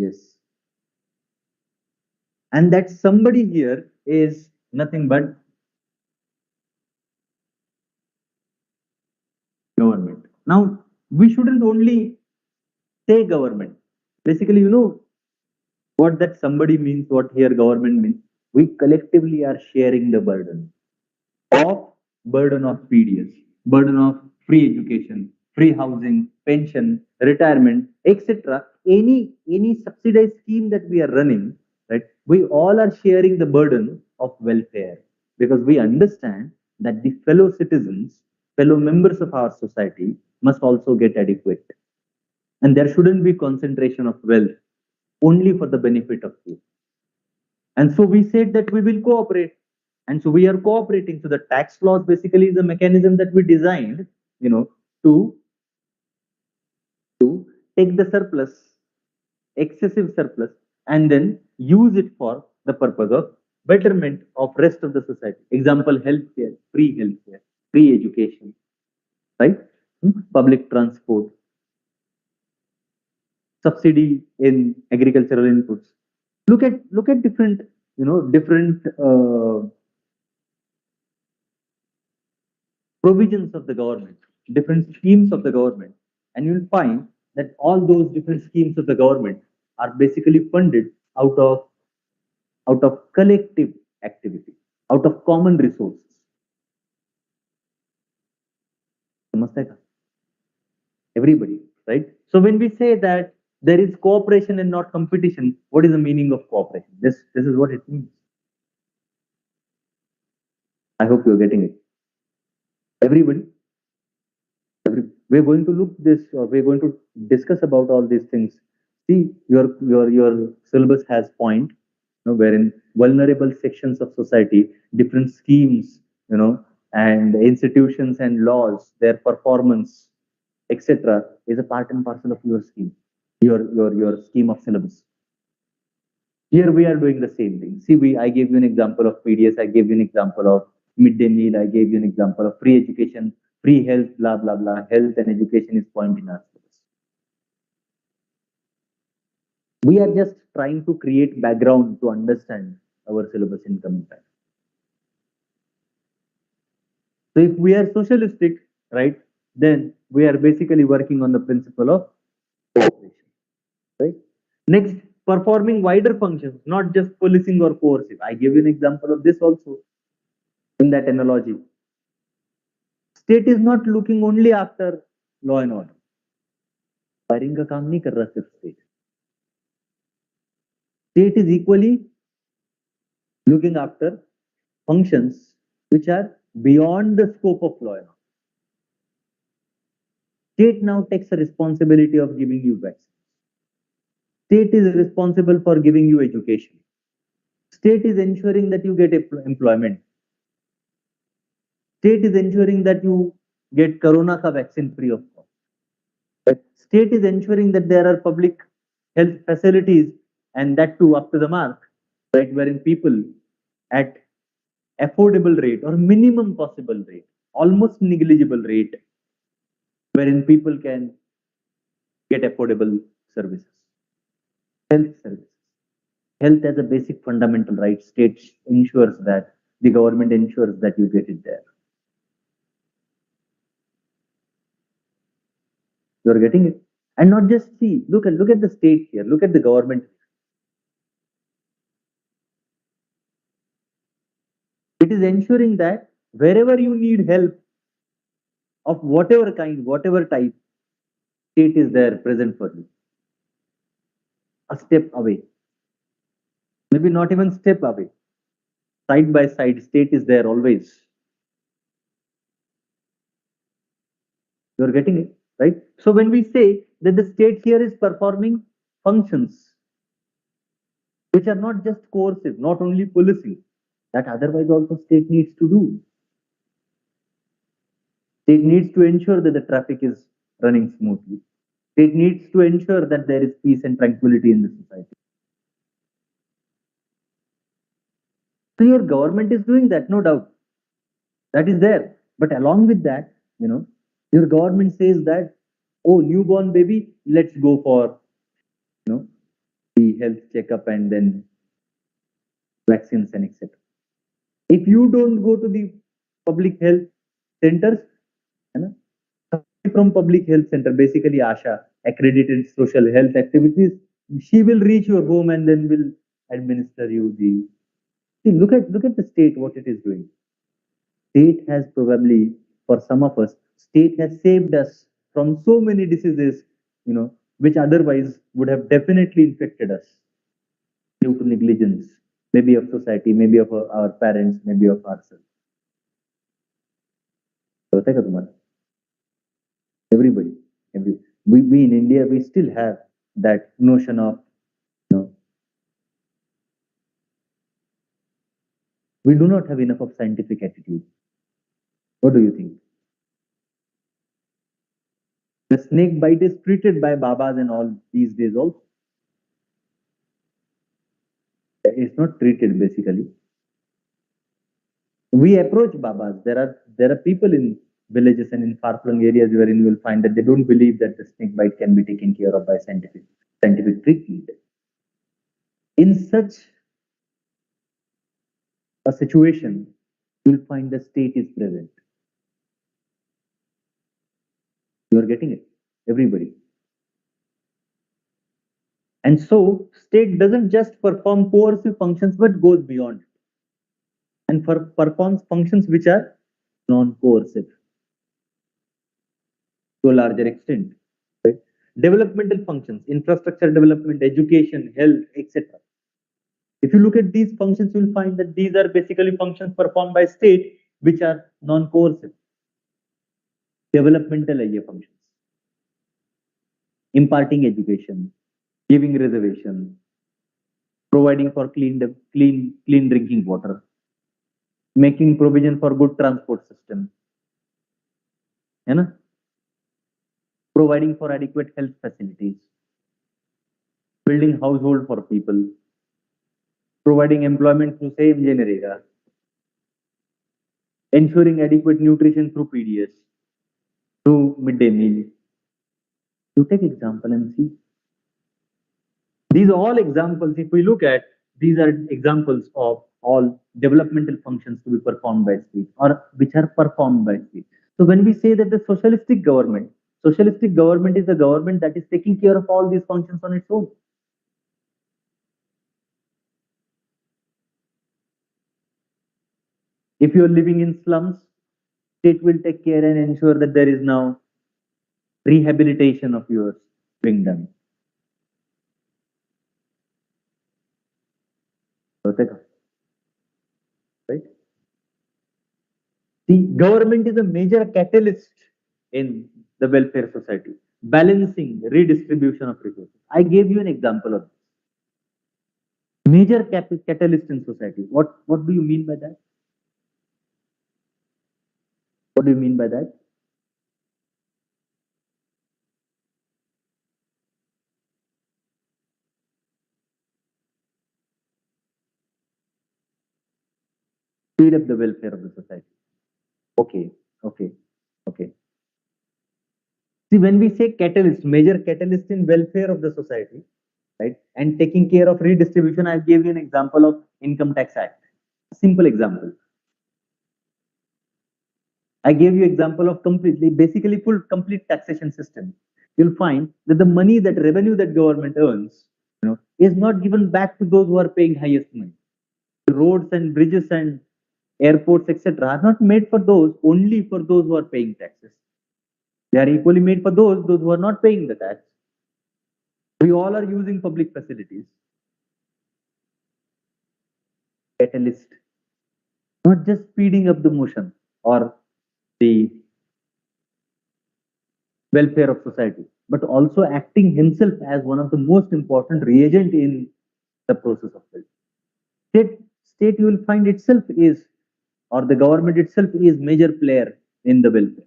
Yes. And that somebody here is nothing but government. Now, we shouldn't only say government. Basically, you know what that somebody means, what here government means. We collectively are sharing the burden of PDS, burden of free education, free housing, pension, retirement, etc. Any subsidized scheme that we are running, right? We all are sharing the burden of welfare because we understand that the fellow citizens, fellow members of our society must also get adequate. And there shouldn't be concentration of wealth only for the benefit of few. And so we said that we will cooperate. And so we are cooperating. So the tax laws basically is a mechanism that we designed, to take the surplus, excessive surplus, and then use it for the purpose of betterment of rest of the society. Example, healthcare, free education, right? Public transport, subsidy in agricultural inputs. Look at different, different provisions of the government, different schemes of the government, and you'll find that all those different schemes of the government are basically funded out of collective activity, out of common resources. Everybody, right? So when we say that there is cooperation and not competition, what is the meaning of cooperation? This is what it means. I hope you're getting it. Everybody, we're going to look this, or we're going to discuss about all these things. See, your syllabus has point, wherein vulnerable sections of society, different schemes, and institutions and laws, their performance, etc., is a part and parcel of your scheme, your scheme of syllabus. Here we are doing the same thing. See, I gave you an example of PDS, I gave you an example of midday meal, I gave you an example of free education, free health, blah, blah, blah. Health and education is point in our syllabus. We are just trying to create background to understand our syllabus in coming time. So if we are socialistic, right, then we are basically working on the principle of cooperation, right? Next, performing wider functions, not just policing or coercive. I give you an example of this also in that analogy. State is not looking only after law and order. Firing का काम नहीं कर रहा सिर्फ state. State is equally looking after functions which are beyond the scope of law. State now takes the responsibility of giving you vaccines. State is responsible for giving you education. State is ensuring that you get employment. State is ensuring that you get corona ka vaccine free of cost. But state is ensuring that there are public health facilities, and that too up to the mark, right, wherein people at affordable rate or minimum possible rate, almost negligible rate, wherein people can get affordable services, health services. Health as a basic fundamental right, state ensures that, the government ensures that you get it there. You're getting it. And not just see, look at the state here, look at the government. It is ensuring that wherever you need help of whatever kind, whatever type, state is there present for you. A step away. Maybe not even step away. Side by side, state is there always. You're getting it, right? So when we say that the state here is performing functions which are not just coercive, not only policing, that otherwise also state needs to do. State needs to ensure that the traffic is running smoothly. State needs to ensure that there is peace and tranquility in the society. So your government is doing that, no doubt. That is there. But along with that, your government says that, oh, newborn baby, let's go for, the health checkup and then vaccines and etc. If you don't go to the public health centers, from public health center, basically ASHA, accredited social health activities, she will reach your home and then will administer you the. See, look at the state, what it is doing. State has probably, for some of us, state has saved us from so many diseases, which otherwise would have definitely infected us due to negligence, maybe of society, maybe of our parents, maybe of ourselves. Everybody, we in India, we still have that notion of, we do not have enough of scientific attitude. What do you think? The snake bite is treated by babas and all these days also. It's not treated basically. We approach babas. There are people in villages and in far-flung areas wherein you will find that they don't believe that the snake bite can be taken care of by scientific treatment. In such a situation, you will find the state is present. You are getting it, everybody. And so, state doesn't just perform coercive functions, but goes beyond it and performs functions which are non-coercive to a larger extent. Right? Developmental functions, infrastructure development, education, health, etc. If you look at these functions, you will find that these are basically functions performed by state which are non-coercive. Developmental functions. Imparting education, giving reservation, providing for clean drinking water, making provision for good transport system, providing for adequate health facilities, building household for people, providing employment through same Janarega, ensuring adequate nutrition through PDS, through midday meal. You take example and see. These are all examples. If we look at, these are examples of all developmental functions to be performed by state or which are performed by state. So when we say that the socialistic government is the government that is taking care of all these functions on its own. If you are living in slums, state will take care and ensure that there is now rehabilitation of yours being done. Right? The government is a major catalyst in the welfare society, balancing redistribution of resources. I gave you an example of this. Major catalyst in society. What do you mean by that? What do you mean by that? Speed up the welfare of the society. Okay, okay, okay. See, when we say catalyst, major catalyst in welfare of the society, right, and taking care of redistribution, I gave you an example of Income Tax Act. Simple example. I gave you example of basically full complete taxation system. You'll find that the money, that revenue that government earns, is not given back to those who are paying highest money. Roads and bridges and airports, etc., are not made for those, only for those who are paying taxes. They are equally made for those who are not paying the tax. We all are using public facilities. Catalyst, not just speeding up the motion or the welfare of society, but also acting himself as one of the most important reagent in the process of welfare. State you will find itself is, or the government itself is major player in the welfare.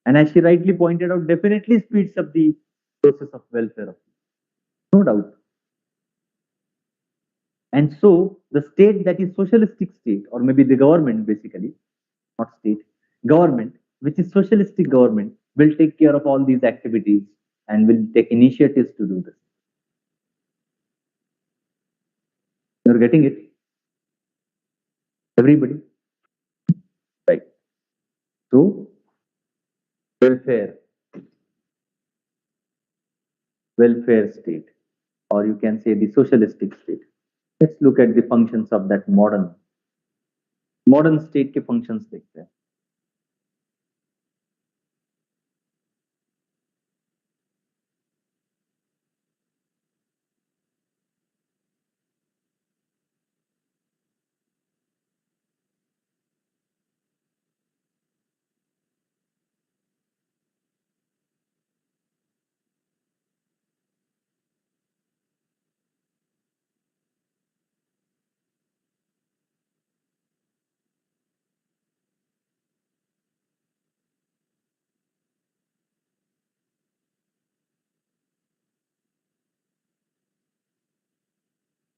And as she rightly pointed out, definitely speeds up the process of welfare. No doubt. And so the state that is socialistic state, or maybe the government basically, not state, government, which is socialistic government, will take care of all these activities and will take initiatives to do this. You're getting it? Everybody? Right. So, welfare state, or you can say the socialistic state. Let's look at the functions of that modern state के functions देखते हैं.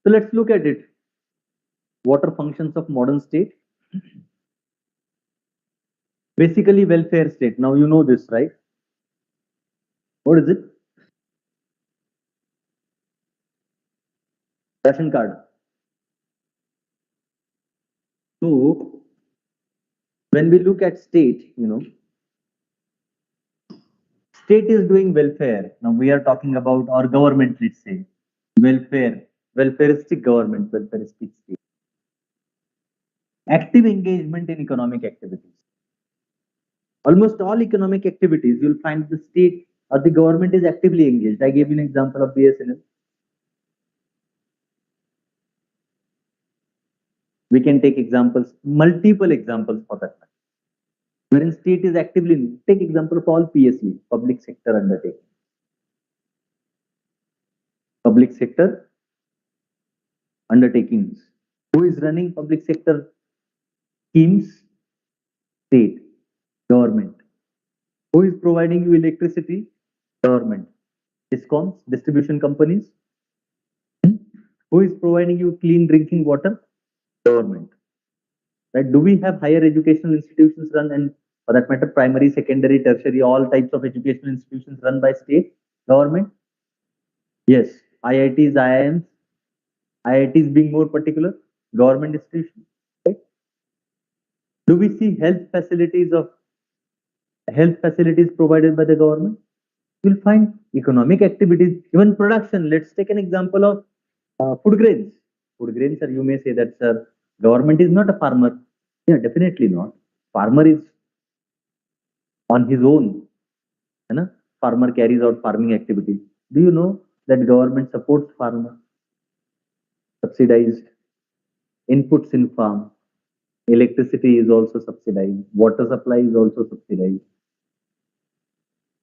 So let's look at it. What are functions of modern state? Basically, welfare state. Now you know this, right? What is it? Ration card. So when we look at state, state is doing welfare. Now we are talking about our government, let's say, welfareistic government, welfareistic state. Active engagement in economic activities. Almost all economic activities, you'll find the state or the government is actively engaged. I gave you an example of BSNL. We can take examples, multiple examples for that. Wherein state is actively, take example of all PSE, public sector undertaking. Public sector undertakings. Who is running public sector schemes? State, government. Who is providing you electricity? Government. Discoms, distribution companies. Who is providing you clean drinking water? Government. Right? Do we have higher educational institutions run, and for that matter, primary, secondary, tertiary, all types of educational institutions run by state, government? Yes. IITs, IIMs, IITs being more particular, government institutions. Right? Do we see health facilities provided by the government? You'll find economic activities, even production. Let's take an example of food grains. Food grains, sir, you may say that, sir, government is not a farmer. Yeah, definitely not. Farmer is on his own. Farmer carries out farming activity. Do you know that government supports farmer? Subsidized inputs in farm, Electricity is also subsidized. Water supply is also subsidized.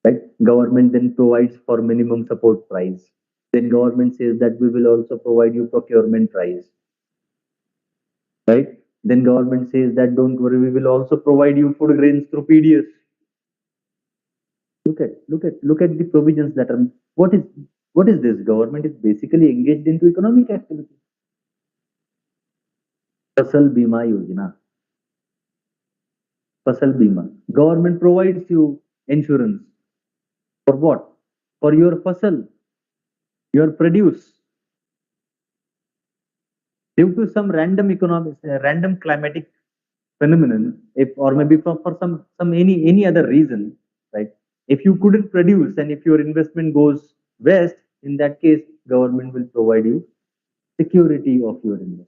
Right? Government then provides for minimum support price. Then government says that we will also provide you procurement price. Right? Then government says that don't worry, we will also provide you food grains through PDS. Look at the provisions that are what is this? Government is basically engaged into economic activity. Fasal Bima Yojana. Fasal Bima. Government provides you insurance. For what? For your fasal, your produce. Due to some random economic, random climatic phenomenon, if or maybe for some any other reason, right? If you couldn't produce and if your investment goes west, in that case, government will provide you security of your investment.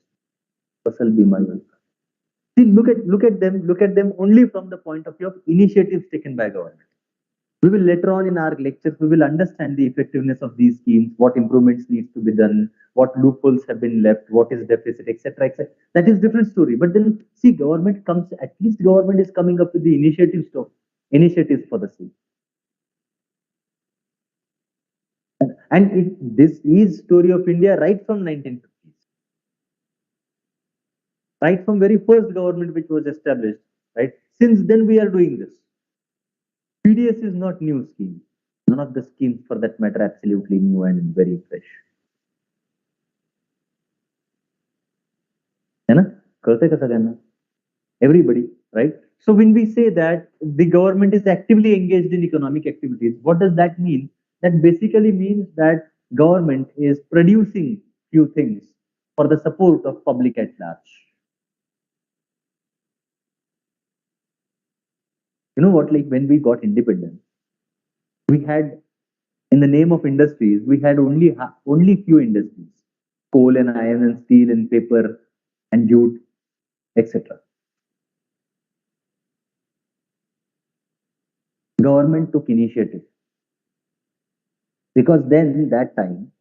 Fasal Bima Yojana. See, look at them only from the point of view of initiatives taken by government. We will later on in our lectures, we will understand the effectiveness of these schemes, what improvements needs to be done, what loopholes have been left, what is deficit, etc., etc. That is different story. But then see, government comes, at least government is coming up with the initiatives for the same. And this is story of India right from 1950s, right from very first government which was established, right? Since then we are doing this. PDS is not new scheme. None of the schemes for that matter absolutely new and very fresh. Everybody, right? So when we say that the government is actively engaged in economic activities, what does that mean? That basically means that government is producing few things for the support of public at large. You know what? Like when we got independence, we had, in the name of industries, we had only few industries: coal and iron and steel and paper and jute, etc. Government took initiative because then that time,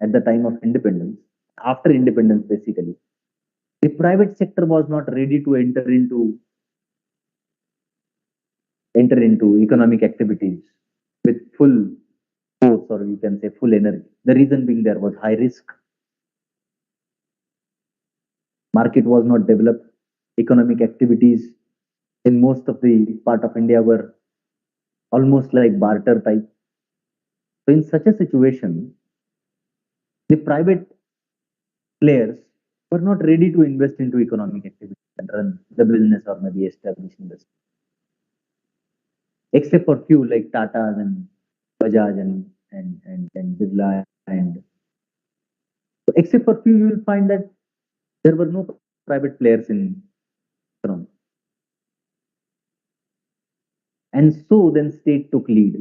at the time of independence, after independence basically, the private sector was not ready to enter into economic activities with full force, or you can say full energy. The reason being there was high risk. Market was not developed. Economic activities in most of the part of India were almost like barter type. So in such a situation, the private players were not ready to invest into economic activity and run the business or maybe establish industry. Except for few like Tata and Bajaj and Birla, and so except for few, you will find that there were no private players in economy. And so then state took lead.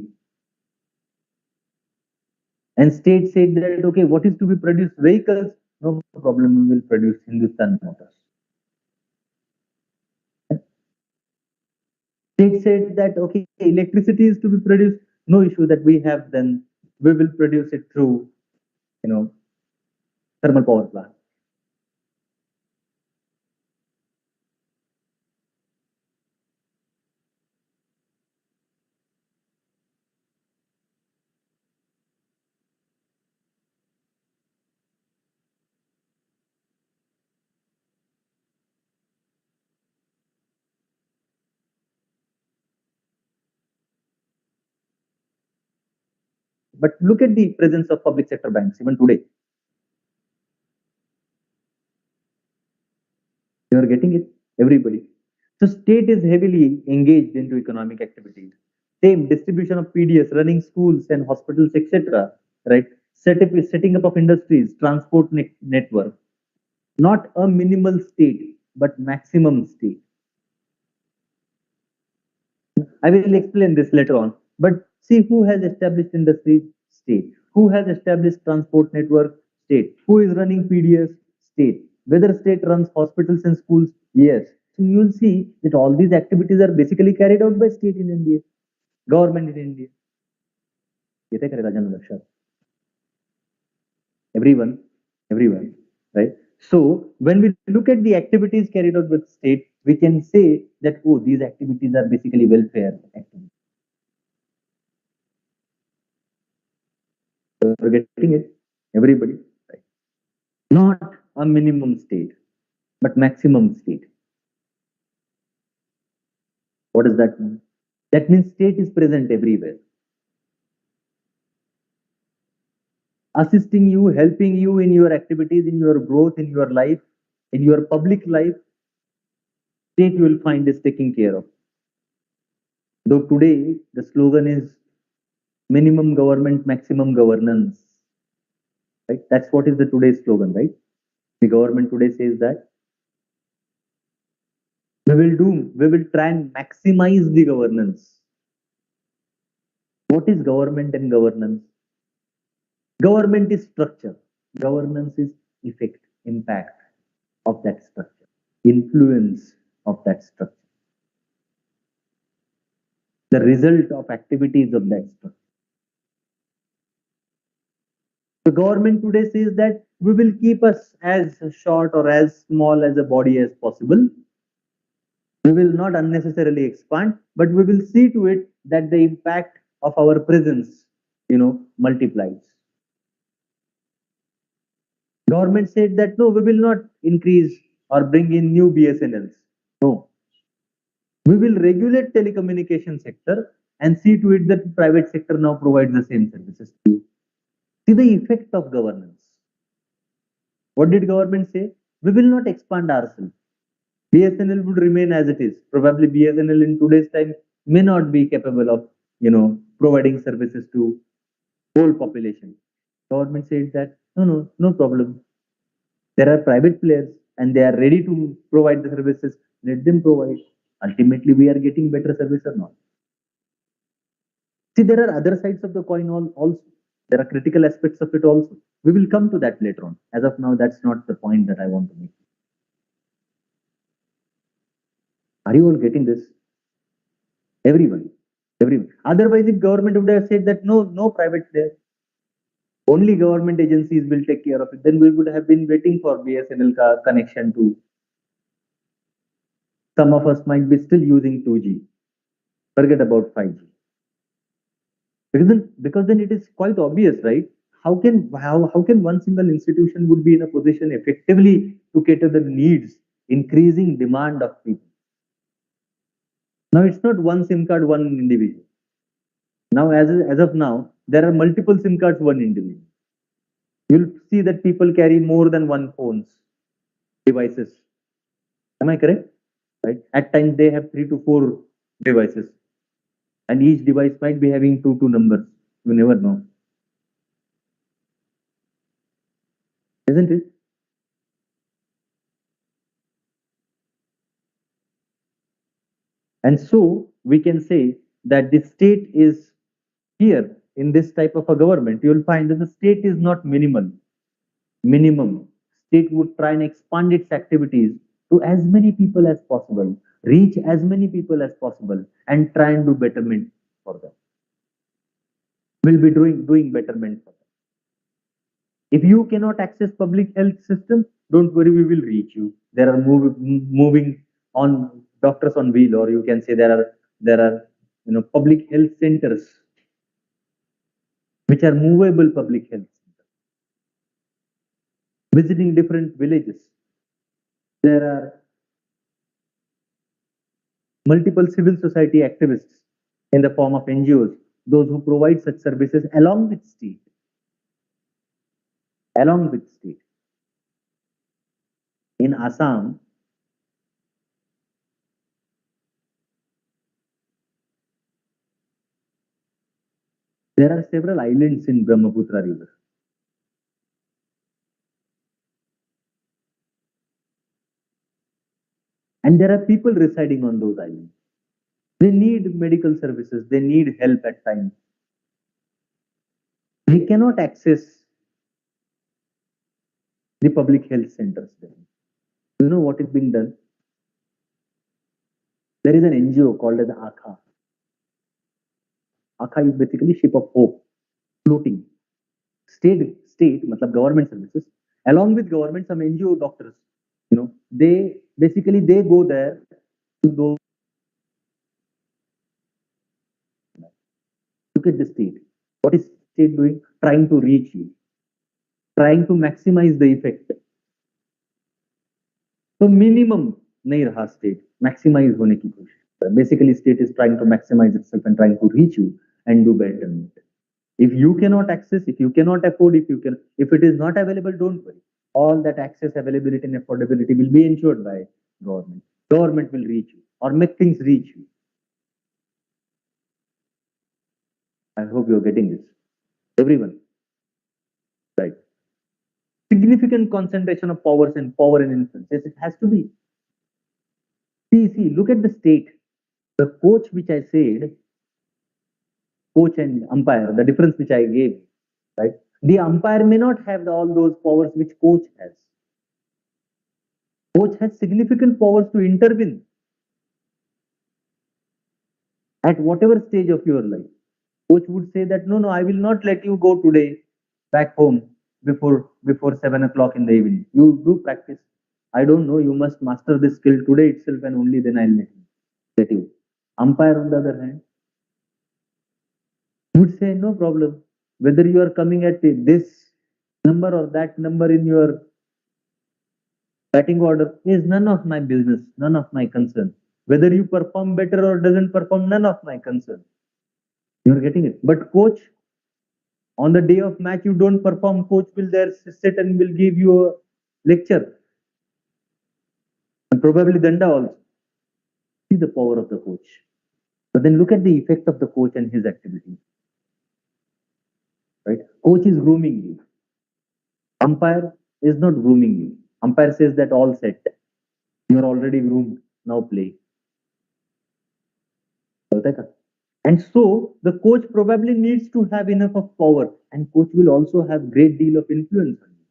And state said that, okay, what is to be produced? Vehicles, no problem, we will produce Hindustan Motors. State said that, okay, electricity is to be produced, no issue that we have, then we will produce it through, thermal power plant. But look at the presence of public sector banks even today. You are getting it, everybody. So state is heavily engaged into economic activities. Same distribution of PDS, running schools and hospitals, etc. Right? Setting up of industries, transport network. Not a minimal state, but maximum state. I will explain this later on. But see who has established industry? State. Who has established transport network? State. Who is running PDS? State. Whether state runs hospitals and schools? Yes. So you will see that all these activities are basically carried out by state in India, government in India. Everyone, right? So when we look at the activities carried out with state, we can say that, oh, these activities are basically welfare activities. So we're getting it, everybody, right? Not a minimum state, but maximum state. What does that mean? That means state is present everywhere, assisting you, helping you in your activities, in your growth, in your life, in your public life. State you will find is taking care of. Though today the slogan is minimum government, maximum governance, right? That's what is the today's slogan, right? The government today says that we will try and maximize the governance. What is government and governance? Government is structure. Governance is effect, impact of that structure, influence of that structure, the result of activities of that structure. The government today says that we will keep us as short or as small as a body as possible. We will not unnecessarily expand, but we will see to it that the impact of our presence, multiplies. Government said that no, we will not increase or bring in new BSNLs. No, we will regulate telecommunication sector and see to it that private sector now provides the same services to you. See the effect of governance. What did government say? We will not expand ourselves. BSNL would remain as it is. Probably BSNL in today's time may not be capable of, providing services to whole population. Government said that no problem. There are private players and they are ready to provide the services. Let them provide. Ultimately, we are getting better service or not. See, there are other sides of the coin also. There are critical aspects of it also. We will come to that later on. As of now, that's not the point that I want to make. Are you all getting this? Everyone. Everyone. Otherwise, if government would have said that no private player, only government agencies will take care of it, then we would have been waiting for BSNL connection to. Some of us might be still using 2G. Forget about 5G. Because then it is quite obvious, right? How can one single institution would be in a position effectively to cater the needs, increasing demand of people? Now it's not one SIM card, one individual. Now, as of now, there are multiple SIM cards, one individual. You'll see that people carry more than one phones, devices. Am I correct? Right? At times they have 3 to 4 devices, and each device might be having two numbers. You never know, isn't it? And so we can say that the state is here in this type of a government. You will find that the state is not minimum. State would try and expand its activities to as many people as possible, reach as many people as possible, and try and do betterment for them. Will be doing betterment for them. If you cannot access public health system, don't worry, we will reach you. There are moving on doctors on wheel, or you can say there are public health centers which are movable public health centers, visiting different villages. There are multiple civil society activists in the form of NGOs, those who provide such services along with state. Along with state. In Assam, there are several islands in Brahmaputra River. And there are people residing on those islands. They need medical services, they need help at times. They cannot access the public health centers there. You know what is being done? There is an NGO called as AKHA. AKHA is basically ship of hope, floating. State, matlab government services, Along with government, some NGO doctors, they basically they go there to those. Look at the state. What is state doing? Trying to reach you, trying to maximize the effect. So minimum नहीं रहा state, maximize होने की कोशिश. Basically, state is trying to maximize itself and trying to reach you and do betterment. If you cannot access, if you cannot afford, if it is not available, don't worry. All that access, availability, and affordability will be ensured by government. Government will reach you or make things reach you. I hope you're getting this. Everyone. Right. Significant concentration of powers and power and influence. Yes, it has to be. See, look at the state. The coach which I said, coach and umpire, the difference which I gave, right? The umpire may not have all those powers which coach has. Coach has significant powers to intervene at whatever stage of your life. Coach would say that no, I will not let you go today back home before 7 o'clock in the evening. You do practice. I don't know, you must master this skill today itself and only then I'll let you. Umpire on the other hand would say no problem. Whether you are coming at this number or that number in your batting order is none of my business, none of my concern. Whether you perform better or doesn't perform, none of my concern. You're getting it. But coach, on the day of match, you don't perform, coach will there sit and will give you a lecture. And probably danda also. See the power of the coach. But then look at the effect of the coach and his activity. Right? Coach is grooming you. Umpire is not grooming you. Umpire says that all set. You are already groomed. Now play. And so the coach probably needs to have enough of power, and coach will also have great deal of influence on you,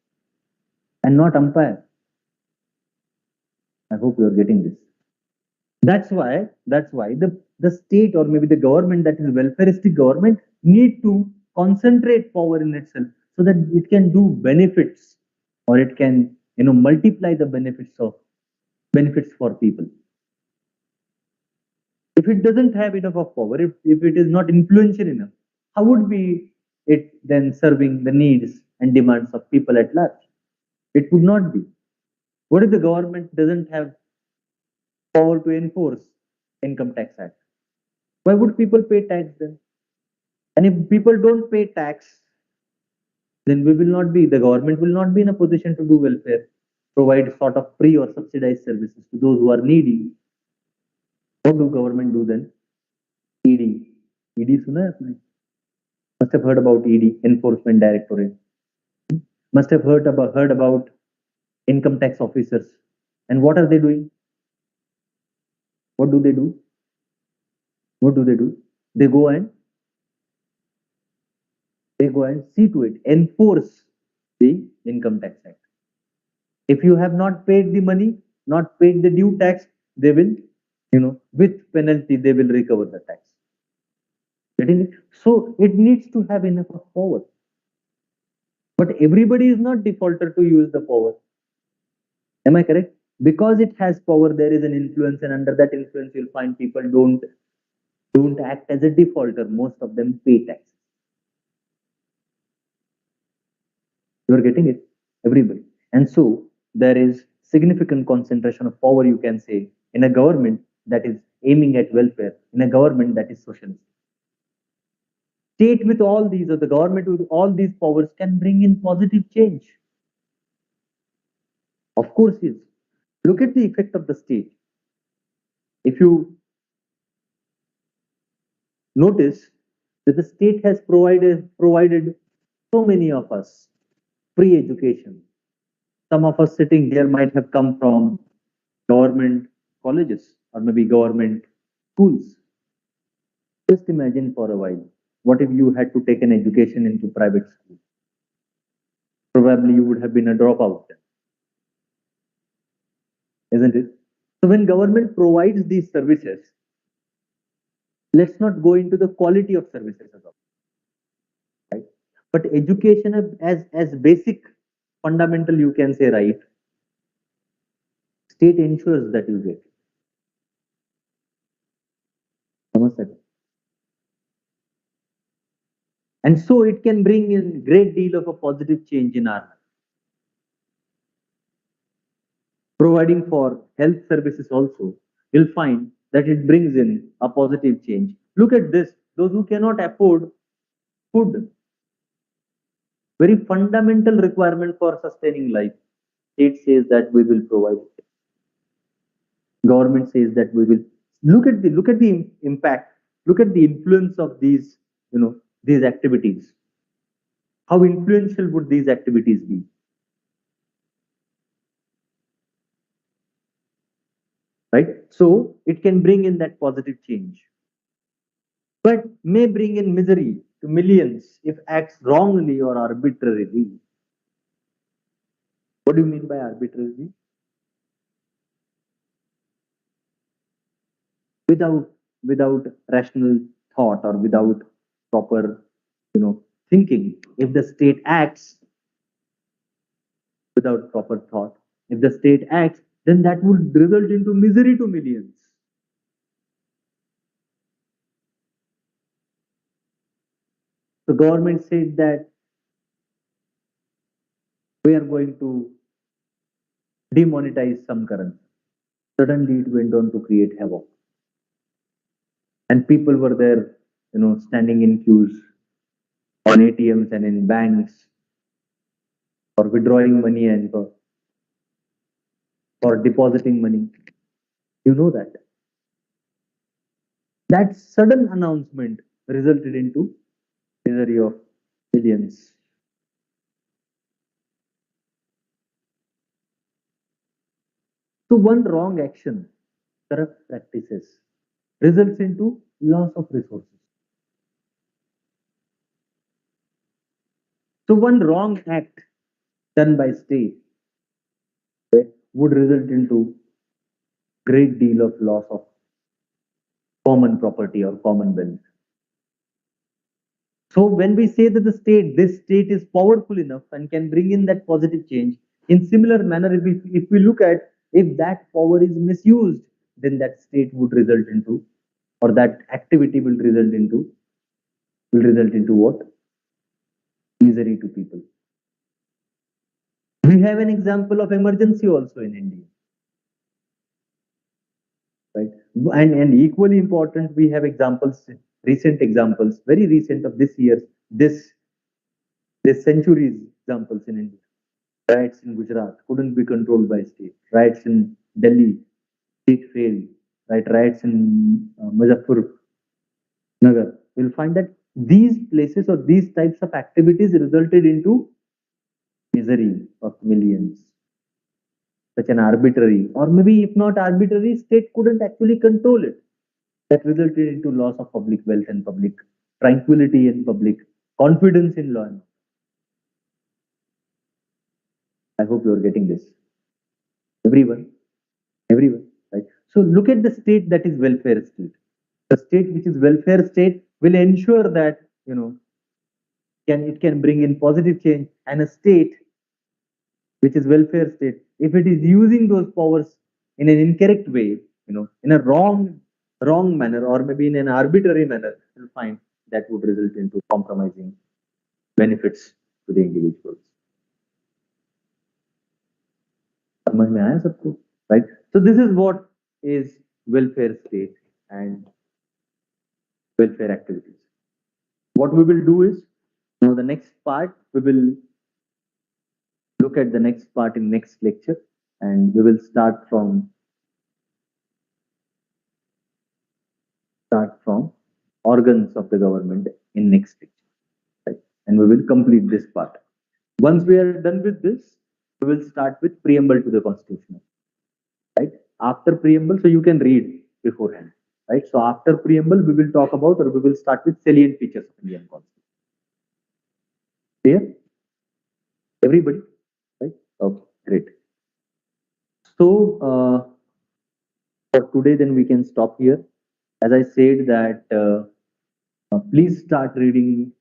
and not umpire. I hope you are getting this. That's why the state or maybe the government, that is welfareistic government, need to concentrate power in itself so that it can do benefits, or it can multiply the benefits for people. If it doesn't have enough of power, if it is not influential enough, how would be it then serving the needs and demands of people at large? It would not be. What if the government doesn't have power to enforce Income Tax Act? Why would people pay tax then? And if people don't pay tax, then the government will not be in a position to do welfare, provide sort of free or subsidized services to those who are needy. What do government do then? ED. ED suna hai apne? Must have heard about ED, Enforcement Directorate. Must have heard about income tax officers. And what are they doing? What do they do? They go and see to it, enforce the Income Tax Act. If you have not paid the money, not paid the due tax, they will, with penalty, they will recover the tax. Getting it? So it needs to have enough of power. But everybody is not defaulter to use the power. Am I correct? Because it has power, there is an influence, and under that influence, you'll find people don't act as a defaulter. Most of them pay tax. You are getting it? Everybody. And so there is significant concentration of power, you can say, in a government that is aiming at welfare, in a government that is socialist. State with all these, or the government with all these powers, can bring in positive change. Of course, yes. Look at the effect of the state. If you notice that the state has provided so many of us free education. Some of us sitting here might have come from government colleges or maybe government schools. Just imagine for a while, what if you had to take an education into private school? Probably you would have been a dropout, isn't it? So when government provides these services, let's not go into the quality of services at all, right? But education as basic fundamental, you can say, right, state ensures that you get. Namaste. And so it can bring in great deal of a positive change in our life. Providing for health services also, you'll find that it brings in a positive change. Look at this, those who cannot afford food, very fundamental requirement for sustaining life. State says that we will provide it. Government says that we will. Look at the impact. Look at the influence of these, these activities. How influential would these activities be? Right? So it can bring in that positive change, but may bring in misery to millions if acts wrongly or arbitrarily. What do you mean by arbitrarily? Without without rational thought or without proper, thinking. If the state acts without proper thought, if the state acts, then that would result into misery to millions. The government said that we are going to demonetize some currency. Suddenly it went on to create havoc. And people were there, standing in queues on ATMs and in banks for withdrawing money and for depositing money. You know that. That sudden announcement resulted into misery of millions. So one wrong action, corrupt practices, results into loss of resources. So one wrong act done by state would result into great deal of loss of common property or common wealth. So when we say that this state is powerful enough and can bring in that positive change, in similar manner, if we look at if that power is misused, then that state would result into, or that activity will result into what? Misery to people. We have an example of emergency also in India, right? And equally important, we have examples, recent examples, very recent of this year, this century's examples in India. Riots in Gujarat couldn't be controlled by state. Riots in Delhi, state failed. Right? Riots in Muzaffarnagar. You'll find that these places or these types of activities resulted into misery of millions. Such an arbitrary, or maybe if not arbitrary, state couldn't actually control it. That resulted into loss of public wealth and public tranquility and public confidence in law and order. I hope you are getting this. Everyone, right? So look at the state that is welfare state. The state which is welfare state will ensure that, it can bring in positive change, and a state which is welfare state, if it is using those powers in an incorrect way, in a wrong manner, or maybe in an arbitrary manner, you'll find that would result into compromising benefits to the individuals. समझ में आया सबको? Right? So this is what is welfare state and welfare activities. What we will do is, now the next part, we will look at the next part in next lecture, and we will start from organs of the government in next lecture, right? And we will complete this part. Once we are done with this, we will start with preamble to the Constitution, right? After preamble, so you can read beforehand, right? So after preamble, we will talk about, or we will start with salient features of Indian Constitution. Clear? Everybody? Right? Okay, great. So for today, then we can stop here. As I said that please start reading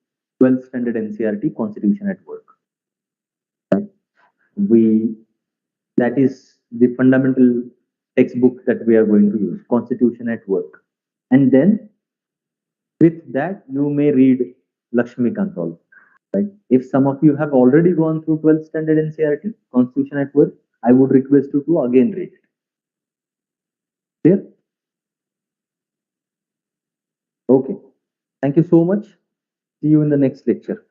12th standard NCERT Constitution at Work. Right? that is the fundamental textbook that we are going to use, Constitution at Work. And then with that, you may read Lakshmikant also. Right? If some of you have already gone through 12th standard NCERT, Constitution at Work, I would request you to again read it. Clear? Okay. Thank you so much. See you in the next lecture.